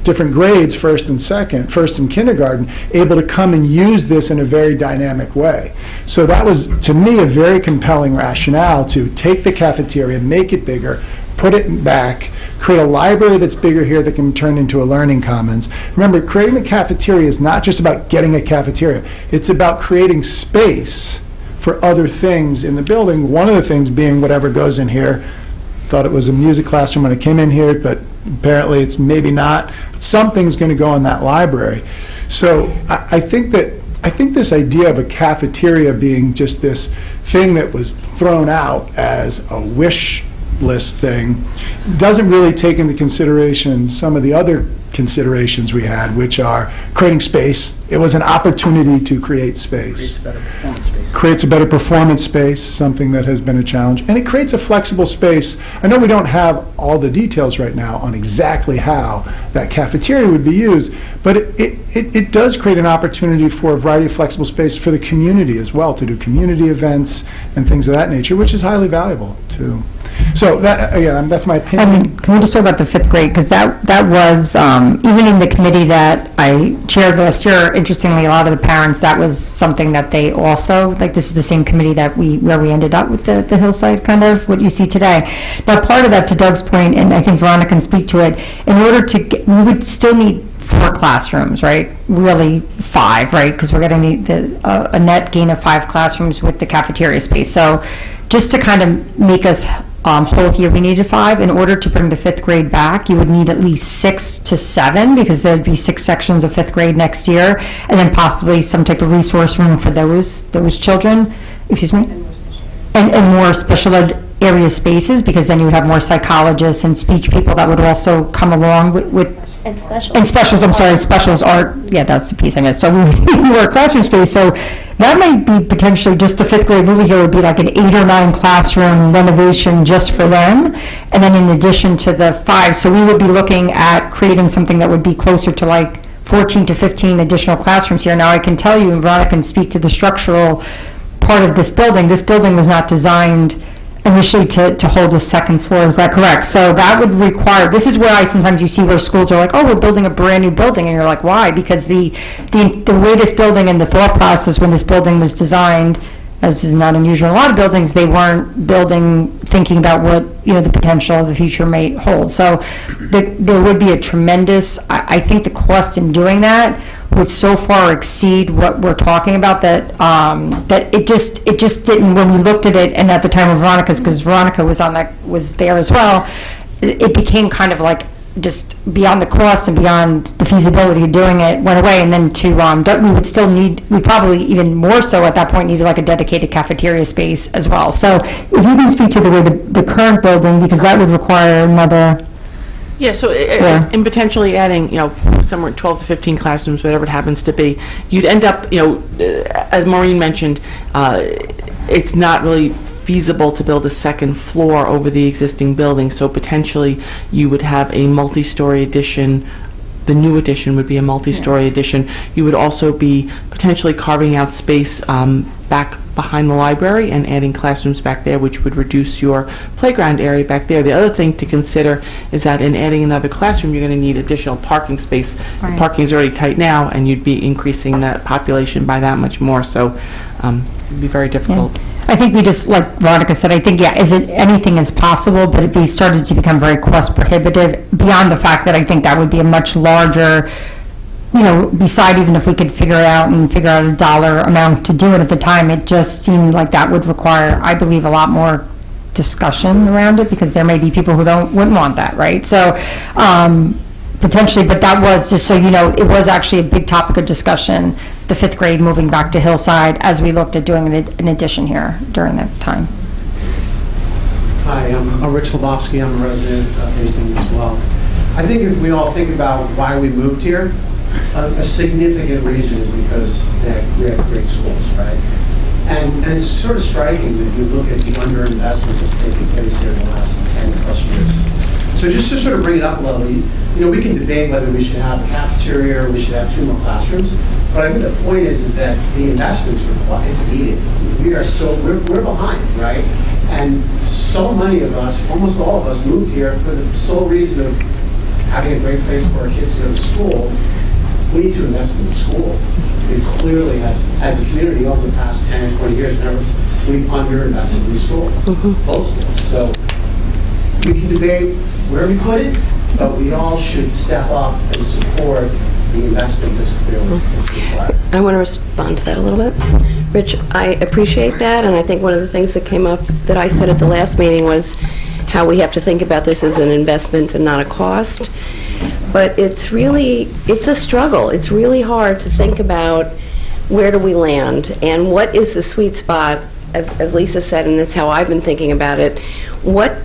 Speaker 1: different grades, first and kindergarten, able to come and use this in a very dynamic way. So that was, to me, a very compelling rationale to take the cafeteria, make it bigger, put it back, create a library that's bigger here that can turn into a learning commons. Remember, creating the cafeteria is not just about getting a cafeteria. It's about creating space for other things in the building, one of the things being whatever goes in here. Thought it was a music classroom when I came in here, but apparently it's maybe not. But something's going to go in that library. So I think this idea of a cafeteria being just this thing that was thrown out as a wish list thing doesn't really take into consideration some of the other considerations we had, which are creating space. It was an opportunity to create space. Creates a better performance space, something that has been a challenge. And it creates a flexible space. I know we don't have all the details right now on exactly how that cafeteria would be used, but it does create an opportunity for a variety of flexible space for the community as well, to do community events and things of that nature, which is highly valuable too. So that, again, that's my opinion.
Speaker 4: I mean, can we just talk about the fifth grade? Because that was, even in the committee that I chaired last year, interestingly, a lot of the parents, that was something that they also, like, this is the same committee that where we ended up with the Hillside, kind of, what you see today. Now, part of that, to Doug's point, and I think Veronica can speak to it, in order to get, we would still need 4 classrooms, right? Really 5, right? Because we're going to need a net gain of 5 classrooms with the cafeteria space. So just to kind of make us whole here, we needed 5. In order to bring the 5th grade back, you would need at least 6 to 7, because there'd be 6 sections of 5th grade next year, and then possibly some type of resource room for those children, excuse me, and more special ed area spaces, because then you would have more psychologists and speech people that would also come along with
Speaker 8: And specials.
Speaker 4: And specials, I'm sorry, specials are, yeah, that's the piece I missed. So we need more classroom space. So that might be potentially, just the 5th grade movie here would be like an 8 or 9 classroom renovation just for them. And then in addition to the 5, so we would be looking at creating something that would be closer to like 14 to 15 additional classrooms here. Now I can tell you, and Veronica can speak to the structural part of this building. This building was not designed initially to hold a 2nd floor, is that correct? So that would require, this is where sometimes you see where schools are like, oh, we're building a brand new building, and you're like, why? Because the way this building and the thought process when this building was designed, as is not unusual in a lot of buildings, they weren't thinking about what, the potential of the future may hold. So there would be a tremendous, I think the cost in doing that would so far exceed what we're talking about that that it just didn't, when we looked at it, and at the time of Veronica's, because Veronica was there as well, it became kind of like just beyond the cost and beyond the feasibility of doing it went away. And then we probably even more so at that point needed like a dedicated cafeteria space as well. So if you can speak to the way the current building, because that would require another.
Speaker 2: Yeah, so in potentially adding, somewhere 12 to 15 classrooms, whatever it happens to be, you'd end up, as Maureen mentioned, it's not really feasible to build a 2nd floor over the existing building, so potentially you would have a multi-story addition. The new addition would be a multi-story addition. You would also be potentially carving out space back behind the library and adding classrooms back there, which would reduce your playground area back there. The other thing to consider is that in adding another classroom, you're going to need additional parking space.
Speaker 4: Right.
Speaker 2: Parking is already tight now, and you'd be increasing that population by that much more, so it'd be very difficult.
Speaker 4: Yeah. I think we just, like Veronica said, I think, anything is possible, but it started to become very cost prohibitive, beyond the fact that I think that would be a much larger, beside even if we could figure out a dollar amount to do it at the time, it just seemed like that would require, I believe, a lot more discussion around it, because there may be people who wouldn't want that, right? So potentially, but that was, just so you know, it was actually a big topic of discussion, the 5th grade moving back to Hillside, as we looked at doing an addition here during that time.
Speaker 19: Hi, I'm Rich Slabowski. I'm a resident of Hastings as well. I think if we all think about why we moved here, a significant reason is because we have great schools, right? And it's sort of striking that you look at the underinvestment that's taken place here in the last 10 plus years. So just to sort of bring it up a little, we can debate whether we should have a cafeteria or we should have 2 more classrooms. But I think the point is that the investments required, it's needed. We're behind, right? And so many of us, almost all of us, moved here for the sole reason of having a great place for our kids to go to school, we need to invest in the school. We clearly have, as a community, over the past 10, 20 years, we've underinvested in the school, both schools. So we can debate where we put it, but we all should step up and support the investment that's clearly required.
Speaker 5: I want to respond to that a little bit. Rich, I appreciate that, and I think one of the things that came up that I said at the last meeting was how we have to think about this as an investment and not a cost. But it's a struggle. It's really hard to think about where do we land and what is the sweet spot, as Lisa said, and that's how I've been thinking about it. What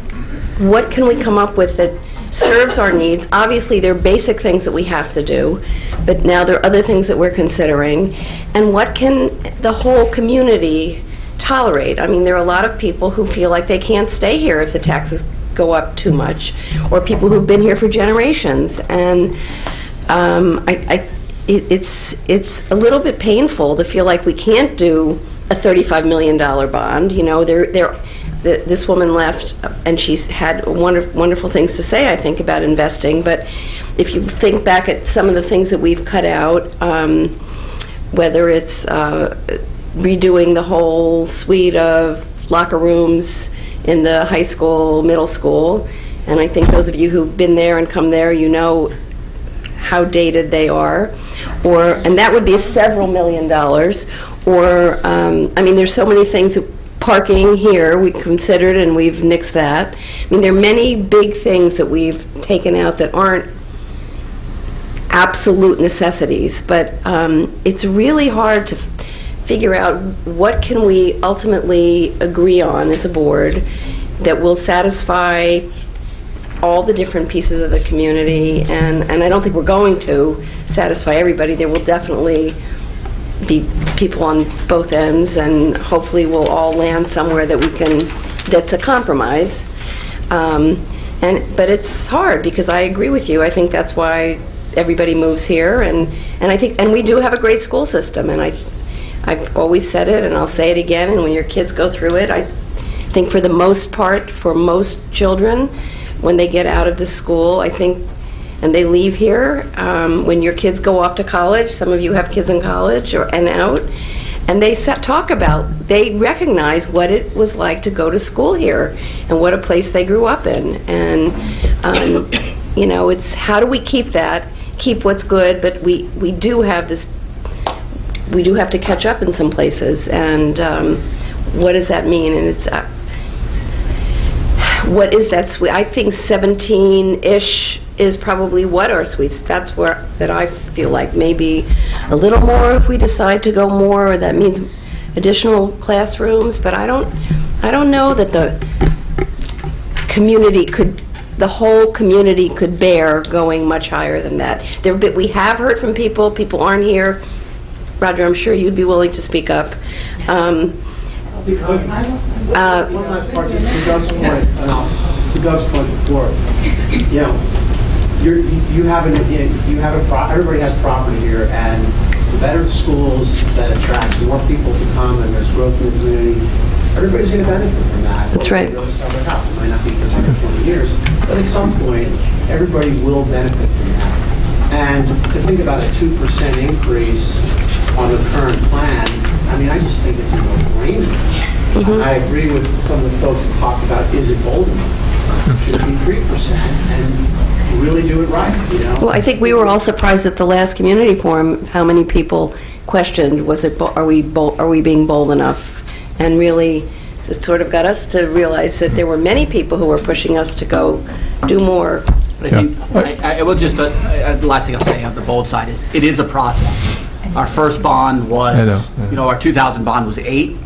Speaker 5: can we come up with that serves our needs? Obviously, there are basic things that we have to do, but now there are other things that we're considering. And what can the whole community tolerate? I mean, there are a lot of people who feel like they can't stay here if the taxes go up too much, or people who've been here for generations. And it's a little bit painful to feel like we can't do a $35 million bond. You know, this woman left, and she's had wonderful things to say, I think, about investing. But if you think back at some of the things that we've cut out, whether it's redoing the whole suite of locker rooms in the high school, middle school, and I think those of you who've been there and come there, you know how dated they are, and that would be several $1 million. Or, I mean, there's so many things that parking here we considered, and we've nixed that. I mean, there are many big things that we've taken out that aren't absolute necessities, but it's really hard to figure out what can we ultimately agree on as a board that will satisfy all the different pieces of the community, and I don't think we're going to satisfy everybody. There will definitely be people on both ends, and hopefully we'll all land somewhere that we can, that's a compromise. But it's hard, because I agree with you. I think that's why everybody moves here, and I think, and we do have a great school system, and I've always said it, and I'll say it again, and when your kids go through it, I think for the most part, for most children, when they get out of the school, I think, and they leave here, when your kids go off to college, some of you have kids in college and out, and they they recognize what it was like to go to school here and what a place they grew up in. And, you know, it's how do we keep what's good, but we do have this, we do have to catch up in some places, and what does that mean? And it's, what is that sweet? I think 17-ish is probably what our sweets. That's that I feel like maybe a little more if we decide to go more. Or that means additional classrooms. But I don't know that the whole community could bear going much higher than that. We have heard from people. People aren't here. Roger, I'm sure you'd be willing to speak up.
Speaker 19: One last part, just to Doug's point before. You know, everybody has property here, and the better the schools that attract more people to come, and there's growth in the community, everybody's going to benefit from that.
Speaker 5: That's right.
Speaker 19: They'll sell their house. It might not be for 10 or 20 years, but at some point, everybody will benefit from that. And to think about a 2% increase on the current plan, I mean, I just think it's a no-brainer. I agree with some of the folks that talked about, is it bold enough? Should it be 3%? And really do it right, you know?
Speaker 5: Well, I think we were all surprised at the last community forum how many people questioned, are we being bold enough? And really, it sort of got us to realize that there were many people who were pushing us to go do more.
Speaker 17: But I think, I will just, the last thing I'll say on the bold side is, it is a process. Our first bond was, you know, our 2000 bond was 8.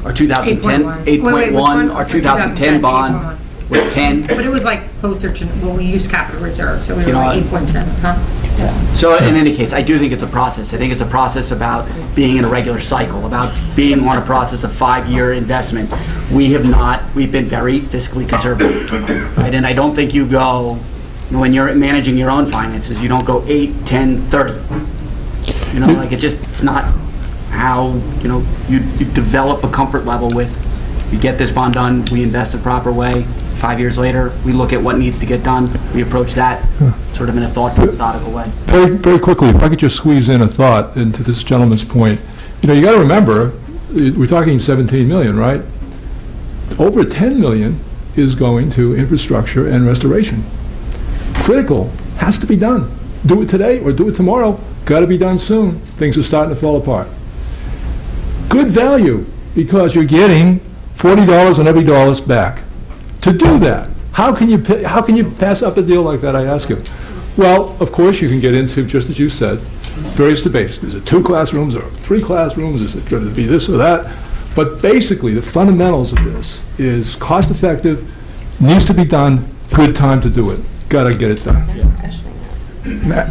Speaker 17: Our 2010, 8.1. Our 2010 bond was 10.
Speaker 4: But it was like closer to, well, we used capital reserve, so we were like 8.7, huh?
Speaker 17: So in any case, I do think it's a process. I think it's a process about being in a regular cycle, about being on a process of 5-year investment. We've been very fiscally conservative, right? And I don't think you go, when you're managing your own finances, you don't go 8, 10, 30. You know, like it's not how, you know, you develop a comfort level with, you get this bond done, we invest the proper way, 5 years later, we look at what needs to get done, we approach that sort of in a methodical way.
Speaker 20: Very, very quickly, if I could just squeeze in a thought into this gentleman's point. You got to remember, we're talking 17 million, right? Over 10 million is going to infrastructure and restoration. Critical, has to be done. Do it today or do it tomorrow. Got to be done soon. Things are starting to fall apart. Good value, because you're getting $40 on every dollar back. To do that, how can you pass up a deal like that, I ask you? Well, of course, you can get into, just as you said, various debates. Is it 2 classrooms or 3 classrooms? Is it going to be this or that? But basically, the fundamentals of this is cost-effective, needs to be done, good time to do it. Got to get it done.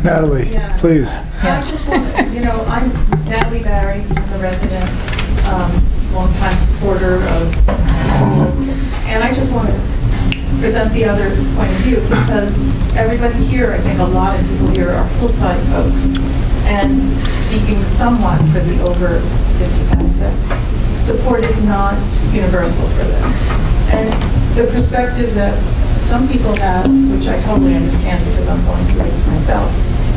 Speaker 1: Natalie, please.
Speaker 15: I just want to, I'm Natalie Barry, I'm a resident, longtime supporter of schools, and I just want to present the other point of view, because everybody here, I think a lot of people here are hillside folks, and speaking somewhat for the over 50%, support is not universal for this. And the perspective that some people have, which I totally understand because I'm going through it myself,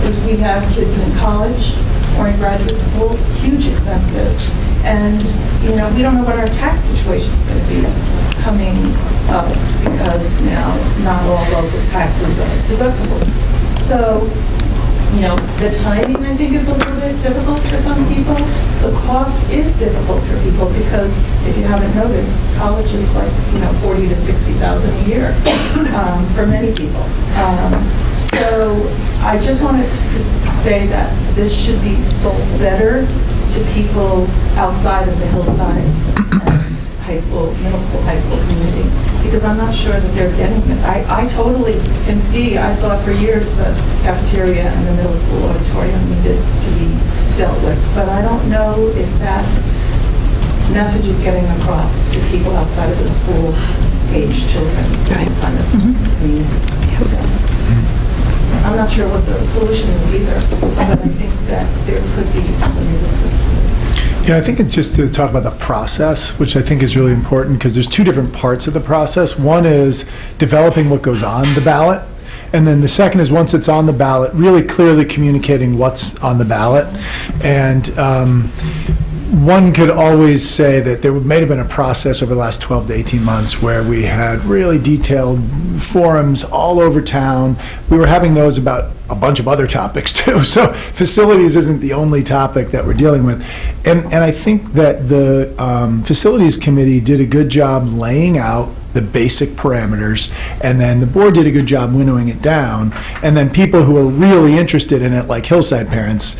Speaker 15: is we have kids in college or in graduate school, huge expenses, and we don't know what our tax situation is going to be coming up, because now not all local taxes are deductible. So, the timing, I think, is a little bit difficult for some people. The cost is difficult for people because, if you haven't noticed, college is like, 40 to 60,000 a year for many people. So I just want to say that this should be sold better to people outside of the hillside high school, middle school, high school community, because I'm not sure that they're getting it. I totally can see, I thought for years the cafeteria and the middle school auditorium needed to be dealt with, but I don't know if that message is getting across to people outside of the school-age children kind of community. So, I'm not sure what the solution is either, but I think that there could be some resistance to this.
Speaker 1: I think it's just to talk about the process, which I think is really important, because there's 2 different parts of the process. One is developing what goes on the ballot, and then the second is, once it's on the ballot, really clearly communicating what's on the ballot. And one could always say that there may have been a process over the last 12 to 18 months where we had really detailed forums all over town. We were having those about a bunch of other topics too. So facilities isn't the only topic that we're dealing with. And I think that the Facilities Committee did a good job laying out the basic parameters, and then the board did a good job winnowing it down, and then people who are really interested in it, like Hillside parents,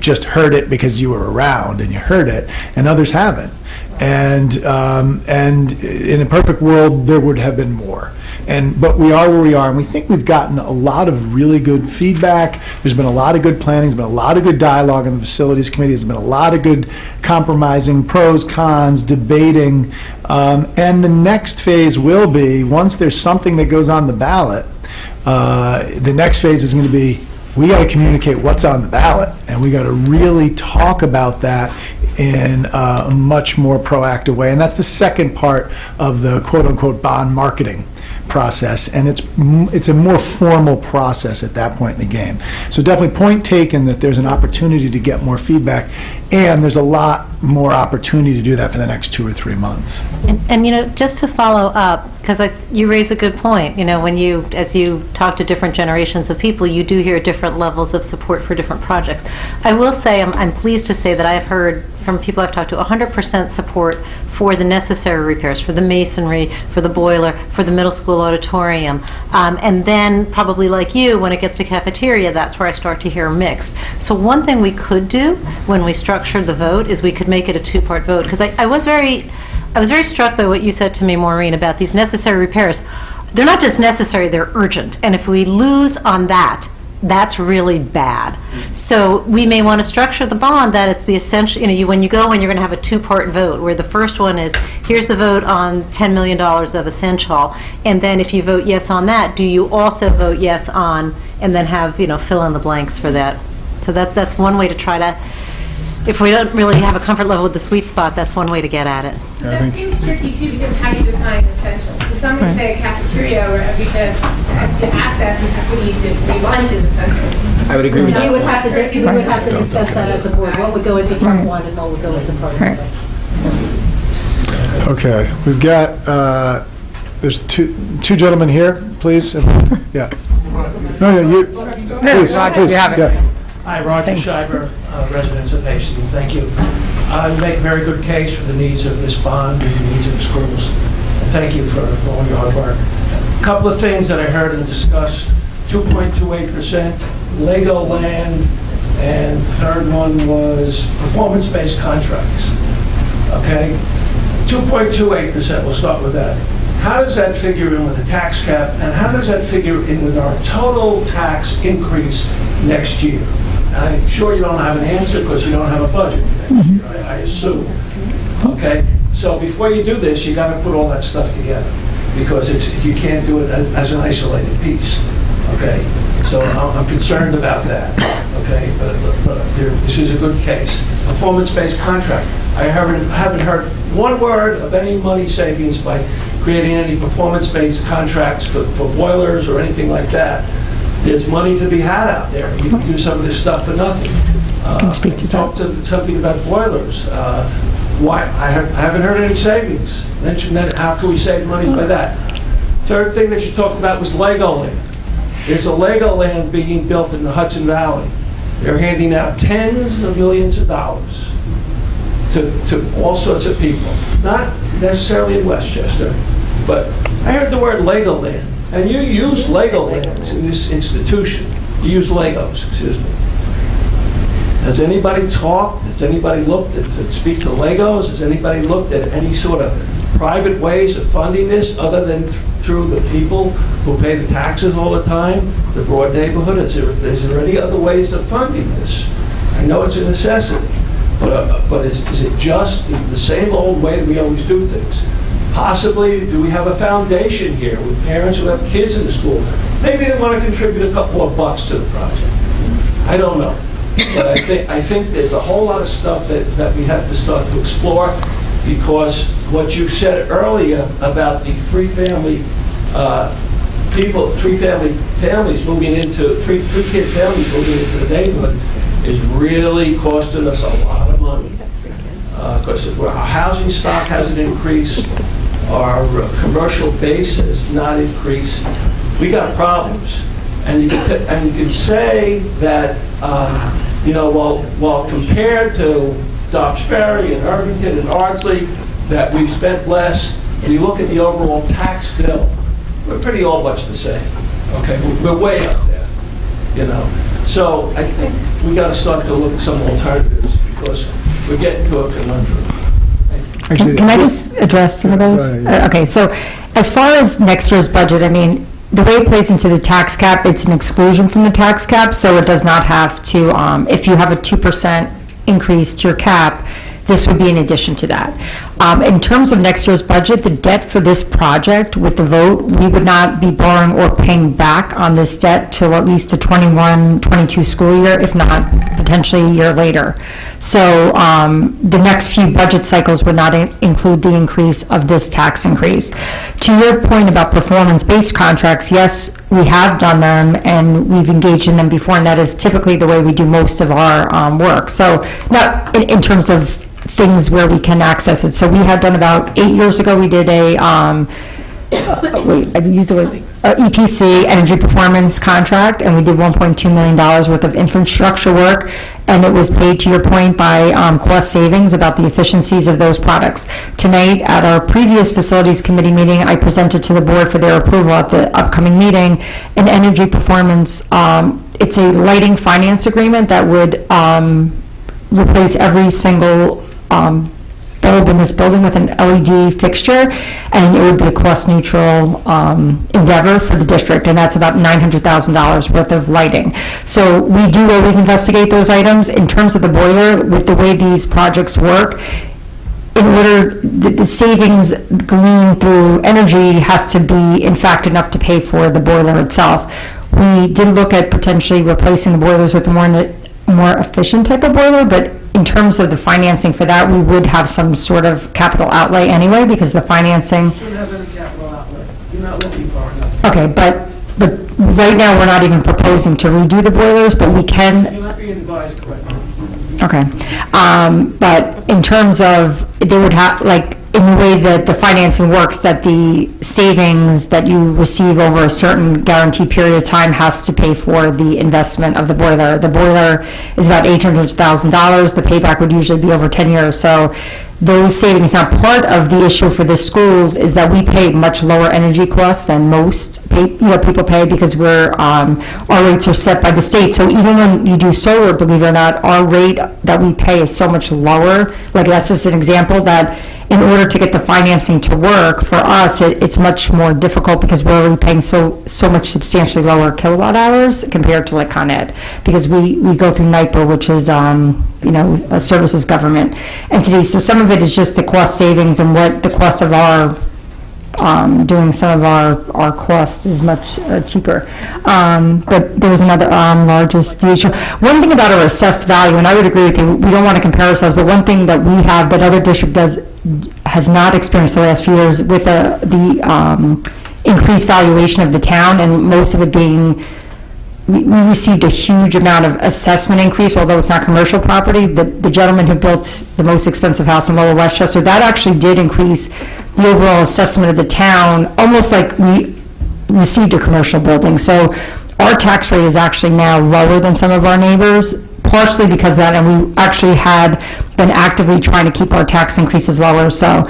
Speaker 1: just heard it because you were around and you heard it, and others haven't. And in a perfect world, there would have been more. But we are where we are, and we think we've gotten a lot of really good feedback. There's been a lot of good planning. There's been a lot of good dialogue in the Facilities Committee. There's been a lot of good compromising, pros, cons, debating. And the next phase will be, once there's something that goes on the ballot, the next phase is going to be, we got to communicate what's on the ballot, and we got to really talk about that in a much more proactive way. And that's the second part of the quote-unquote bond marketing process, and it's a more formal process at that point in the game. So definitely point taken that there's an opportunity to get more feedback, and there's a lot more opportunity to do that for the next 2 or 3 months.
Speaker 6: And just to follow up, because you raise a good point, as you talk to different generations of people, you do hear different levels of support for different projects. I will say, I'm pleased to say that I've heard from people I've talked to 100% support for the necessary repairs, for the masonry, for the boiler, for the middle school auditorium. And then, probably like you, when it gets to cafeteria, that's where I start to hear mixed. So one thing we could do when we structured the vote is we could make it a 2-part vote, because I was very struck by what you said to me, Maureen, about these necessary repairs. They're not just necessary, they're urgent. And if we lose on that, that's really bad. So we may want to structure the bond that it's the essential, when you go in, you're going to have a 2-part vote, where the first one is, here's the vote on $10 million of essential, and then if you vote yes on that, do you also vote yes on, and then have, fill in the blanks for that. So that's one way to try to if we don't really have a comfort level with the sweet spot, that's one way to get at it.
Speaker 21: That seems tricky too, because how do you define essential? Because some would say a cafeteria or everyday access and equity to free lunch is essential.
Speaker 17: I would agree with that.
Speaker 6: We would have to discuss that as a board. What would go into part one and what would go into part two.
Speaker 1: Okay, we've got, there's two gentlemen here, please. Yeah. No, you, please, please. Yeah.
Speaker 22: Hi, Roger Schreiber, residents of Hastings. Thank you. You make a very good case for the needs of this bond and the needs of the schools. And thank you for all your hard work. A couple of things that I heard and discussed: 2.28%, Lego land, and the third one was performance-based contracts. Okay, 2.28%. We'll start with that. How does that figure in with the tax cap, and how does that figure in with our total tax increase next year? I'm sure you don't have an answer because you don't have a budget for next year, I assume. Okay, so before you do this, you got to put all that stuff together, because you can't do it as an isolated piece. Okay, so I'm concerned about that. Okay, but this is a good case. Performance-based contract. I haven't heard one word of any money savings by creating any performance-based contracts for boilers or anything like that. There's money to be had out there. You can do some of this stuff for nothing. Talk to something about boilers. Why? I haven't heard any savings. Mention that. How can we save money by that? Third thing that you talked about was Lego land. There's a Lego land being built in the Hudson Valley. They're handing out tens of millions of dollars to all sorts of people. Not necessarily in Westchester, but I heard the word Lego land. And you use Legolands in this institution. You use Legos, excuse me. Has anybody talked? Has anybody looked to speak to Legos? Has anybody looked at any sort of private ways of funding this other than through the people who pay the taxes all the time, the broad neighborhood? Is there any other ways of funding this? I know it's a necessity, but is it just the same old way that we always do things? Possibly, do we have a foundation here with parents who have kids in the school? Maybe they want to contribute a couple of bucks to the project. I don't know. But I think there's a whole lot of stuff that we have to start to explore, because what you said earlier about the three-family families moving into, three-kid families moving into the neighborhood is really costing us a lot of money. Because our housing stock hasn't increased, our commercial base has not increased. We got problems, and you can say that while compared to Dobbs Ferry and Irvington and Ardsley, that we've spent less. When you look at the overall tax bill, we're pretty all much the same. Okay, we're way up there, So I think we got to start to look at some alternatives, because we're getting to a conundrum.
Speaker 4: Can I just address some of those? Okay, so as far as next year's budget, I mean, the way it plays into the tax cap, it's an exclusion from the tax cap, so it does not have to, if you have a 2% increase to your cap, this would be in addition to that. In terms of next year's budget, the debt for this project, with the vote, we would not be borrowing or paying back on this debt till at least the 21-22 school year, if not potentially a year later. So the next few budget cycles would not include the increase of this tax increase. To your point about performance-based contracts, yes, we have done them and we've engaged in them before, and that is typically the way we do most of our work. So not in terms of things where we can access it. So we had done about 8 years ago, we did a, EPC, energy performance contract, and we did $1.2 million worth of infrastructure work, and it was paid, to your point, by cost savings about the efficiencies of those products. Tonight, at our previous facilities committee meeting, I presented to the board for their approval at the upcoming meeting an energy performance, it's a lighting finance agreement that would replace every single bulb in this building with an LED fixture, and it would be a cost-neutral endeavor for the district, and that's about $900,000 worth of lighting. So we do always investigate those items. In terms of the boiler, with the way these projects work, in order, the savings gleaned through energy has to be, in fact, enough to pay for the boiler itself. We did look at potentially replacing the boilers with more more efficient type of boiler, but in terms of the financing for that, we would have some sort of capital outlay anyway, because the financing,
Speaker 22: Shouldn't have any capital outlay. You're not looking far enough.
Speaker 4: okay, but right now, we're not even proposing to redo the boilers, but we can.
Speaker 22: You're not being advised correctly.
Speaker 4: Okay. But in terms of, they would have, like, in the way that the financing works, that the savings that you receive over a certain guaranteed period of time has to pay for the investment of the boiler. The boiler is about $800,000. The payback would usually be over 10 years. So those savings, now part of the issue for the schools is that we pay much lower energy costs than most people pay, because our rates are set by the state. So even when you do solar, believe it or not, our rate that we pay is so much lower. Like, that's just an example that in order to get the financing to work, for us, it's much more difficult, because we're already paying so much substantially lower kilowatt hours compared to like Con Ed, because we go through NYPA, which is a services government entity. So some of it is just the cost savings and what the cost of our doing some of our costs is much cheaper. But there was another largest issue. One thing about our assessed value, and I would agree with you, we don't want to compare ourselves, but one thing that we have that other district has not experienced the last few years with the increased valuation of the town, and most of it being, we received a huge amount of assessment increase, although it's not commercial property. The gentleman who built the most expensive house in Lower Westchester, that actually did increase the overall assessment of the town, almost like we received a commercial building. So our tax rate is actually now lower than some of our neighbors, partially because of that, and we actually had been actively trying to keep our tax increases lower. So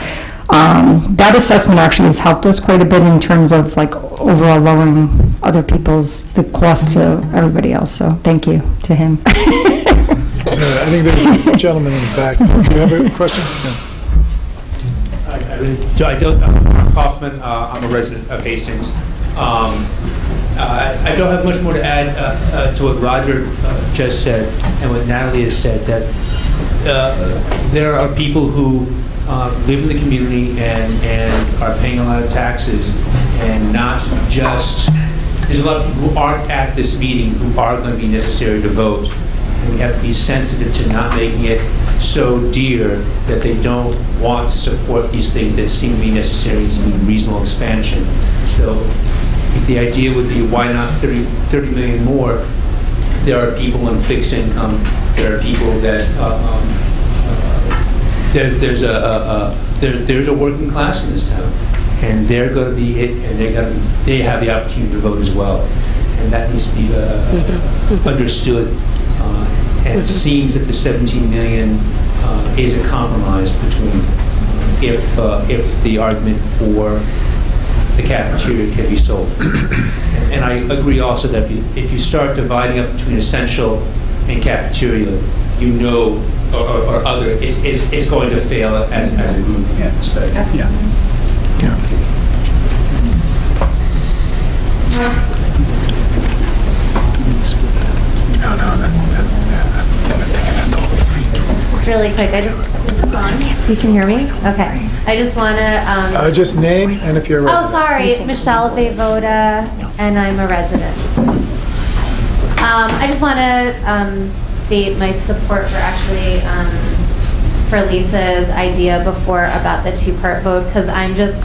Speaker 4: that assessment actually has helped us quite a bit in terms of like overall lowering other people's, the cost to everybody else. So thank you to him.
Speaker 1: I think there's a gentleman in the back. Do you have a question?
Speaker 3: I'm Kaufman. I'm a resident of Hastings. I don't have much more to add to what Roger just said and what Natalie has said, that there are people who live in the community and are paying a lot of taxes, and not just, there's a lot of people who aren't at this meeting who are going to be necessary to vote. And we have to be sensitive to not making it so dear that they don't want to support these things that seem to be necessary and seem reasonable expansion. So if the idea would be, why not 30 million more? There are people on fixed income. There are people that there's a working class in this town, and they're going to be hit, and they have the opportunity to vote as well, and that needs to be understood. And it seems that the 17 million is a compromise between if the argument for the cafeteria can be sold. And I agree also that if you start dividing up between essential and cafeteria, or other, it's going to fail as a group. Yeah.
Speaker 7: It's really quick. You can hear me? Okay. I just want to...
Speaker 1: just name and if you're a resident.
Speaker 7: Oh, sorry. Michelle Bevoda, and I'm a resident. I just want to state my support for actually, for Lisa's idea before about the two-part vote, because I'm just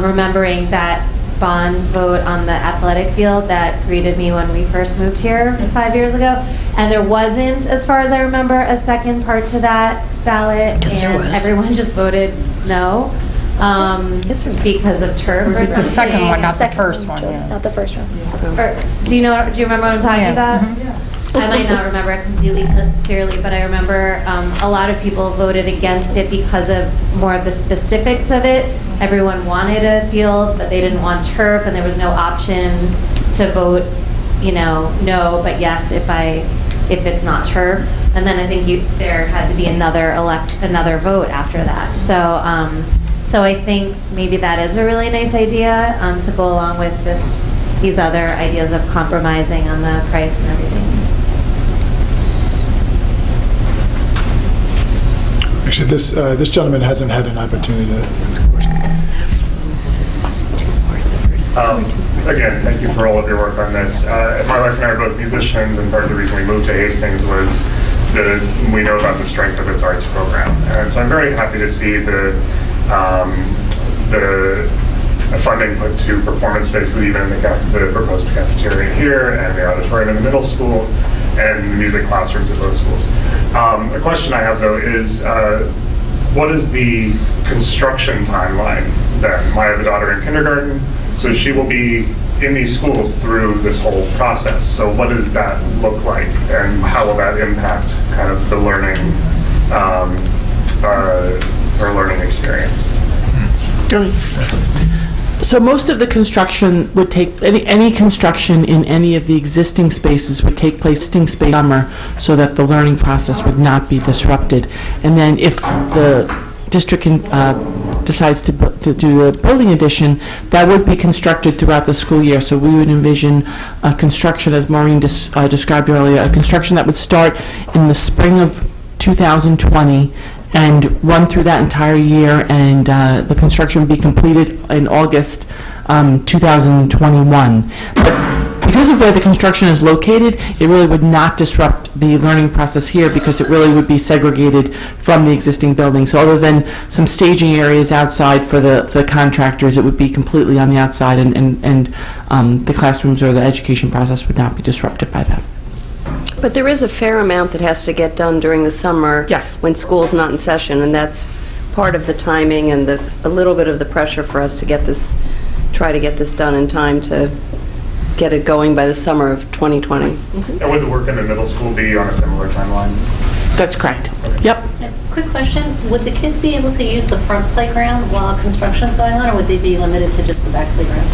Speaker 7: remembering that bond vote on the athletic field that greeted me when we first moved here 5 years ago, and there wasn't, as far as I remember, a second part to that ballot,
Speaker 4: Yes,
Speaker 7: and
Speaker 4: there was.
Speaker 7: everyone just voted no because of turf. Or
Speaker 4: The second
Speaker 7: something.
Speaker 4: one, not the first one. Yeah.
Speaker 8: Not the first one.
Speaker 7: Or, do you remember what I'm talking about? I might not remember it completely clearly, but I remember a lot of people voted against it because of more of the specifics of it. Everyone wanted a field, but they didn't want turf, and there was no option to vote, no, but yes if it's not turf. And then I think there had to be another vote after that. So I think maybe that is a really nice idea to go along with these other ideas of compromising on the price and everything.
Speaker 1: Actually, this gentleman hasn't had an opportunity to ask a question.
Speaker 9: again, thank you for all of your work on this. My wife and I are both musicians, and part of the reason we moved to Hastings was we know about the strength of its arts program. And so I'm very happy to see the funding put to performance spaces, even in the proposed cafeteria here, and the auditorium in the middle school, and the music classrooms at both schools. A question I have, though, is what is the construction timeline then? I have a daughter in kindergarten, so she will be in these schools through this whole process. So what does that look like, and how will that impact kind of the learning or learning experience?
Speaker 2: So most of the construction would take, any construction in any of the existing spaces would take place in summer, so that the learning process would not be disrupted. And then if the district decides to do a building addition, that would be constructed throughout the school year. So we would envision a construction, as Maureen described earlier, a construction that would start in the spring of 2020 and run through that entire year, and the construction would be completed in August 2021. But because of where the construction is located, it really would not disrupt the learning process here, because it really would be segregated from the existing building. So other than some staging areas outside for the contractors, it would be completely on the outside, and the classrooms or the education process would not be disrupted by that.
Speaker 5: But there is a fair amount that has to get done during the summer.
Speaker 2: Yes.
Speaker 5: When school's not in session, and that's part of the timing and a little bit of the pressure for us to try to get this done in time to get it going by the summer of 2020.
Speaker 9: And would the work in the middle school be on a similar timeline?
Speaker 2: That's correct. Yep.
Speaker 11: Quick question, would the kids be able to use the front playground while construction is going on, or would they be limited to just the back playground?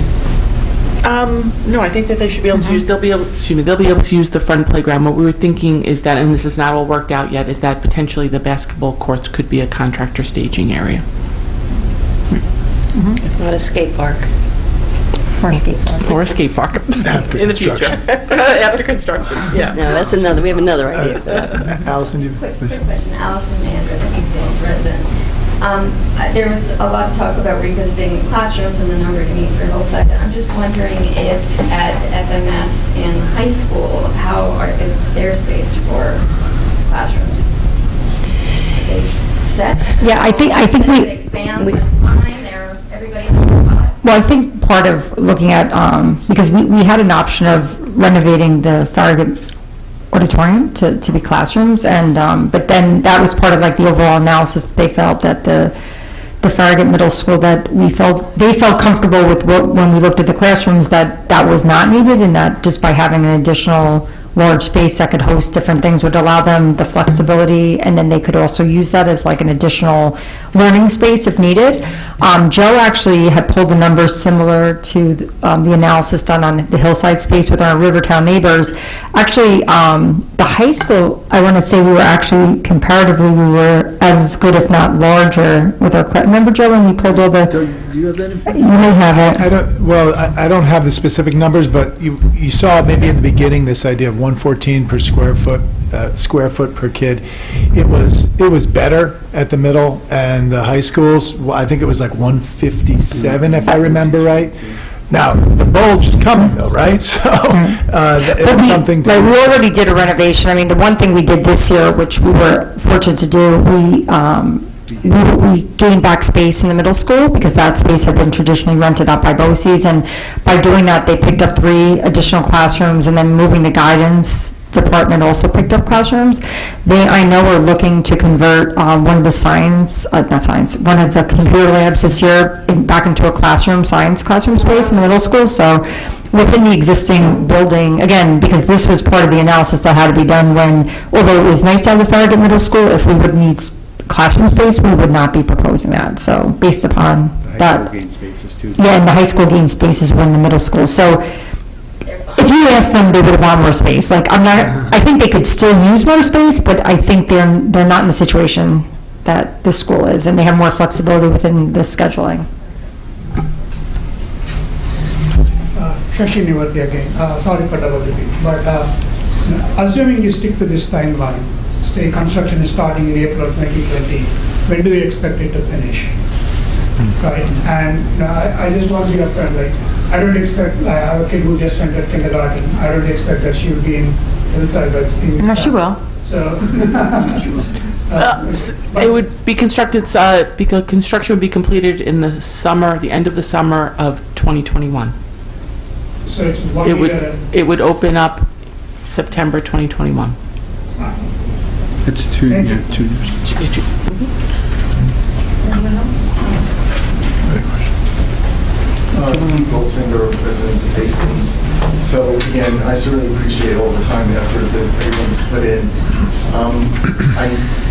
Speaker 2: No, I think that they should be able to use, they'll be able to use the front playground. What we were thinking is that, and this is not all worked out yet, is that potentially the basketball courts could be a contractor staging area.
Speaker 5: Not a skate park.
Speaker 4: Or a skate park.
Speaker 2: Or a skate park.
Speaker 1: After
Speaker 2: in the future. After construction, yeah.
Speaker 5: No, that's another, we have another idea for that.
Speaker 1: Allison, you
Speaker 23: Quick question. Allison Manders, a Hastings resident. There was a lot of talk about revisiting classrooms and the number you need for Hillside. I'm just wondering if at FMS in high school, is their space for classrooms? Are they set?
Speaker 4: Yeah, I think we
Speaker 23: expand this fine, or everybody has a spot?
Speaker 4: Well, I think part of looking at, because we had an option of renovating the Farragut auditorium to be classrooms, and but then that was part of like the overall analysis that they felt that the Farragut Middle School, that they felt comfortable with when we looked at the classrooms, that was not needed, and that just by having an additional large space that could host different things would allow them the flexibility, and then they could also use that as like an additional learning space if needed. Joe actually had pulled the numbers similar to the analysis done on the Hillside space with our Rivertown neighbors. Actually, the high school, I want to say we were as good, if not larger, with our, remember Joe, when we pulled all the...
Speaker 1: Do you have that information?
Speaker 4: You may have it.
Speaker 1: I don't have the specific numbers, but you saw maybe in the beginning this idea of 114 per square foot per kid. It was better at the middle and the high schools. Well, I think it was like 157 if I remember right. Now the bulge is coming though, right? So it's something to.
Speaker 4: We already did a renovation. I mean, the one thing we did this year, which we were fortunate to do, we gained back space in the middle school because that space had been traditionally rented out by BOCES, and by doing that, they picked up 3 additional classrooms, and then moving the guidance department also picked up classrooms. I know are looking to convert one of the computer labs this year back into a science classroom space in the middle school. So within the existing building, again, because this was part of the analysis that had to be done although it was nice to have the Farragut Middle School, if we would need classroom space, we would not be proposing that. So based upon that.
Speaker 24: Gain spaces too.
Speaker 4: Yeah, and the high school gained spaces were in the middle school. So if you ask them, they would have want more space. Like, I think they could still use more space, but I think they're not in the situation that this school is, and they have more flexibility within the scheduling.
Speaker 14: Shashi Nivarthi again. Sorry for double repeat, but assuming you stick to this timeline, say construction is starting in April of 2020, when do you expect it to finish? Right, and I just want to be upfront, like, I don't expect, I have a kid who just entered kindergarten. I don't expect that she would be in Hillside by Stevens.
Speaker 4: No, she will.
Speaker 14: So.
Speaker 2: It would be constructed, because construction would be completed in the summer, the end of the summer of 2021.
Speaker 14: So it's 1 year.
Speaker 2: It would open up September 2021.
Speaker 20: It's 2 years.
Speaker 15: Anyone else?
Speaker 12: Steve Goldfinger, President of Hastings. So again, I certainly appreciate all the time and effort that everyone's put in.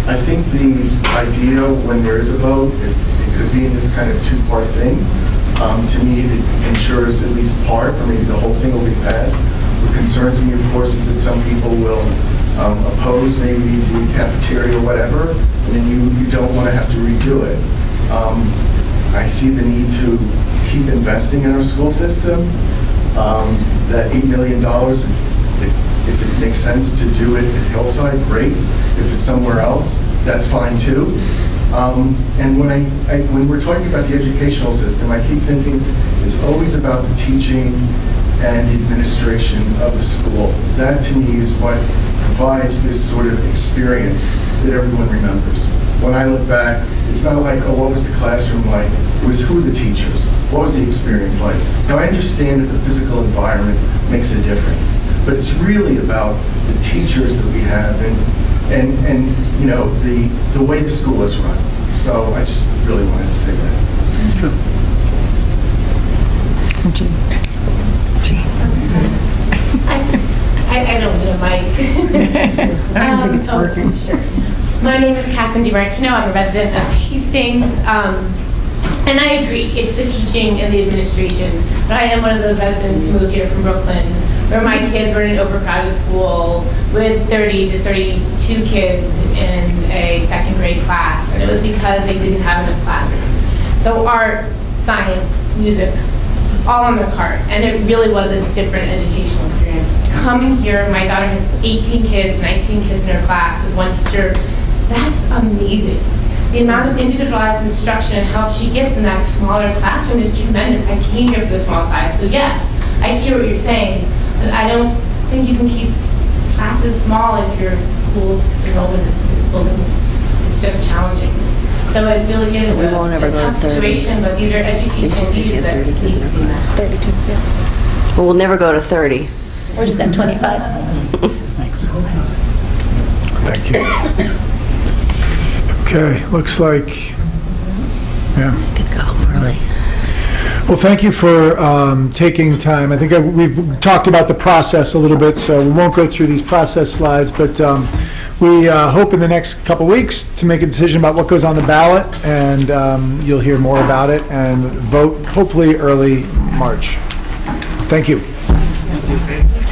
Speaker 12: I think the idea when there is a vote, if it could be in this kind of two-part thing, to me it ensures at least part, or maybe the whole thing will be passed. What concerns me, of course, is that some people will oppose maybe the cafeteria or whatever, and then you don't want to have to redo it. I see the need to keep investing in our school system. That $8 million, if it makes sense to do it at Hillside, great. If it's somewhere else, that's fine too. And when we're talking about the educational system, I keep thinking it's always about the teaching and the administration of the school. That to me is what provides this sort of experience that everyone remembers. When I look back, it's not like, oh, what was the classroom like? It was who were the teachers? What was the experience like? Now, I understand that the physical environment makes a difference, but it's really about the teachers that we have and you know, the way the school is run. So I just really wanted to say that.
Speaker 2: True.
Speaker 21: I don't need a mic.
Speaker 4: I don't think it's working.
Speaker 21: Sure. My name is Catherine DiMartino. I'm a resident of Hastings. And I agree, it's the teaching and the administration. But I am one of those residents who moved here from Brooklyn, where my kids were in an overcrowded school with 30 to 32 kids in a second grade class. And it was because they didn't have enough classrooms. So art, science, music, all on the cart. And it really was a different educational experience. Coming here, my daughter has 18 kids, 19 kids in her class with one teacher. That's amazing. The amount of individualized instruction and help she gets in that smaller classroom is tremendous. I came here for the small size, so yes, I hear what you're saying, but I don't think you can keep classes small if your school enrollment is building. It's just challenging. So it really is a tough situation, but these are educational needs that need to be met.
Speaker 5: 32, yeah. Well, we'll never go to 30.
Speaker 11: We're just at 25.
Speaker 2: Thanks.
Speaker 1: Thank you. Okay, looks like, yeah.
Speaker 5: Could go early.
Speaker 1: Well, thank you for taking time. I think we've talked about the process a little bit, so we won't go through these process slides, but we hope in the next couple weeks to make a decision about what goes on the ballot, and you'll hear more about it and vote hopefully early March. Thank you.
Speaker 2: Thank you.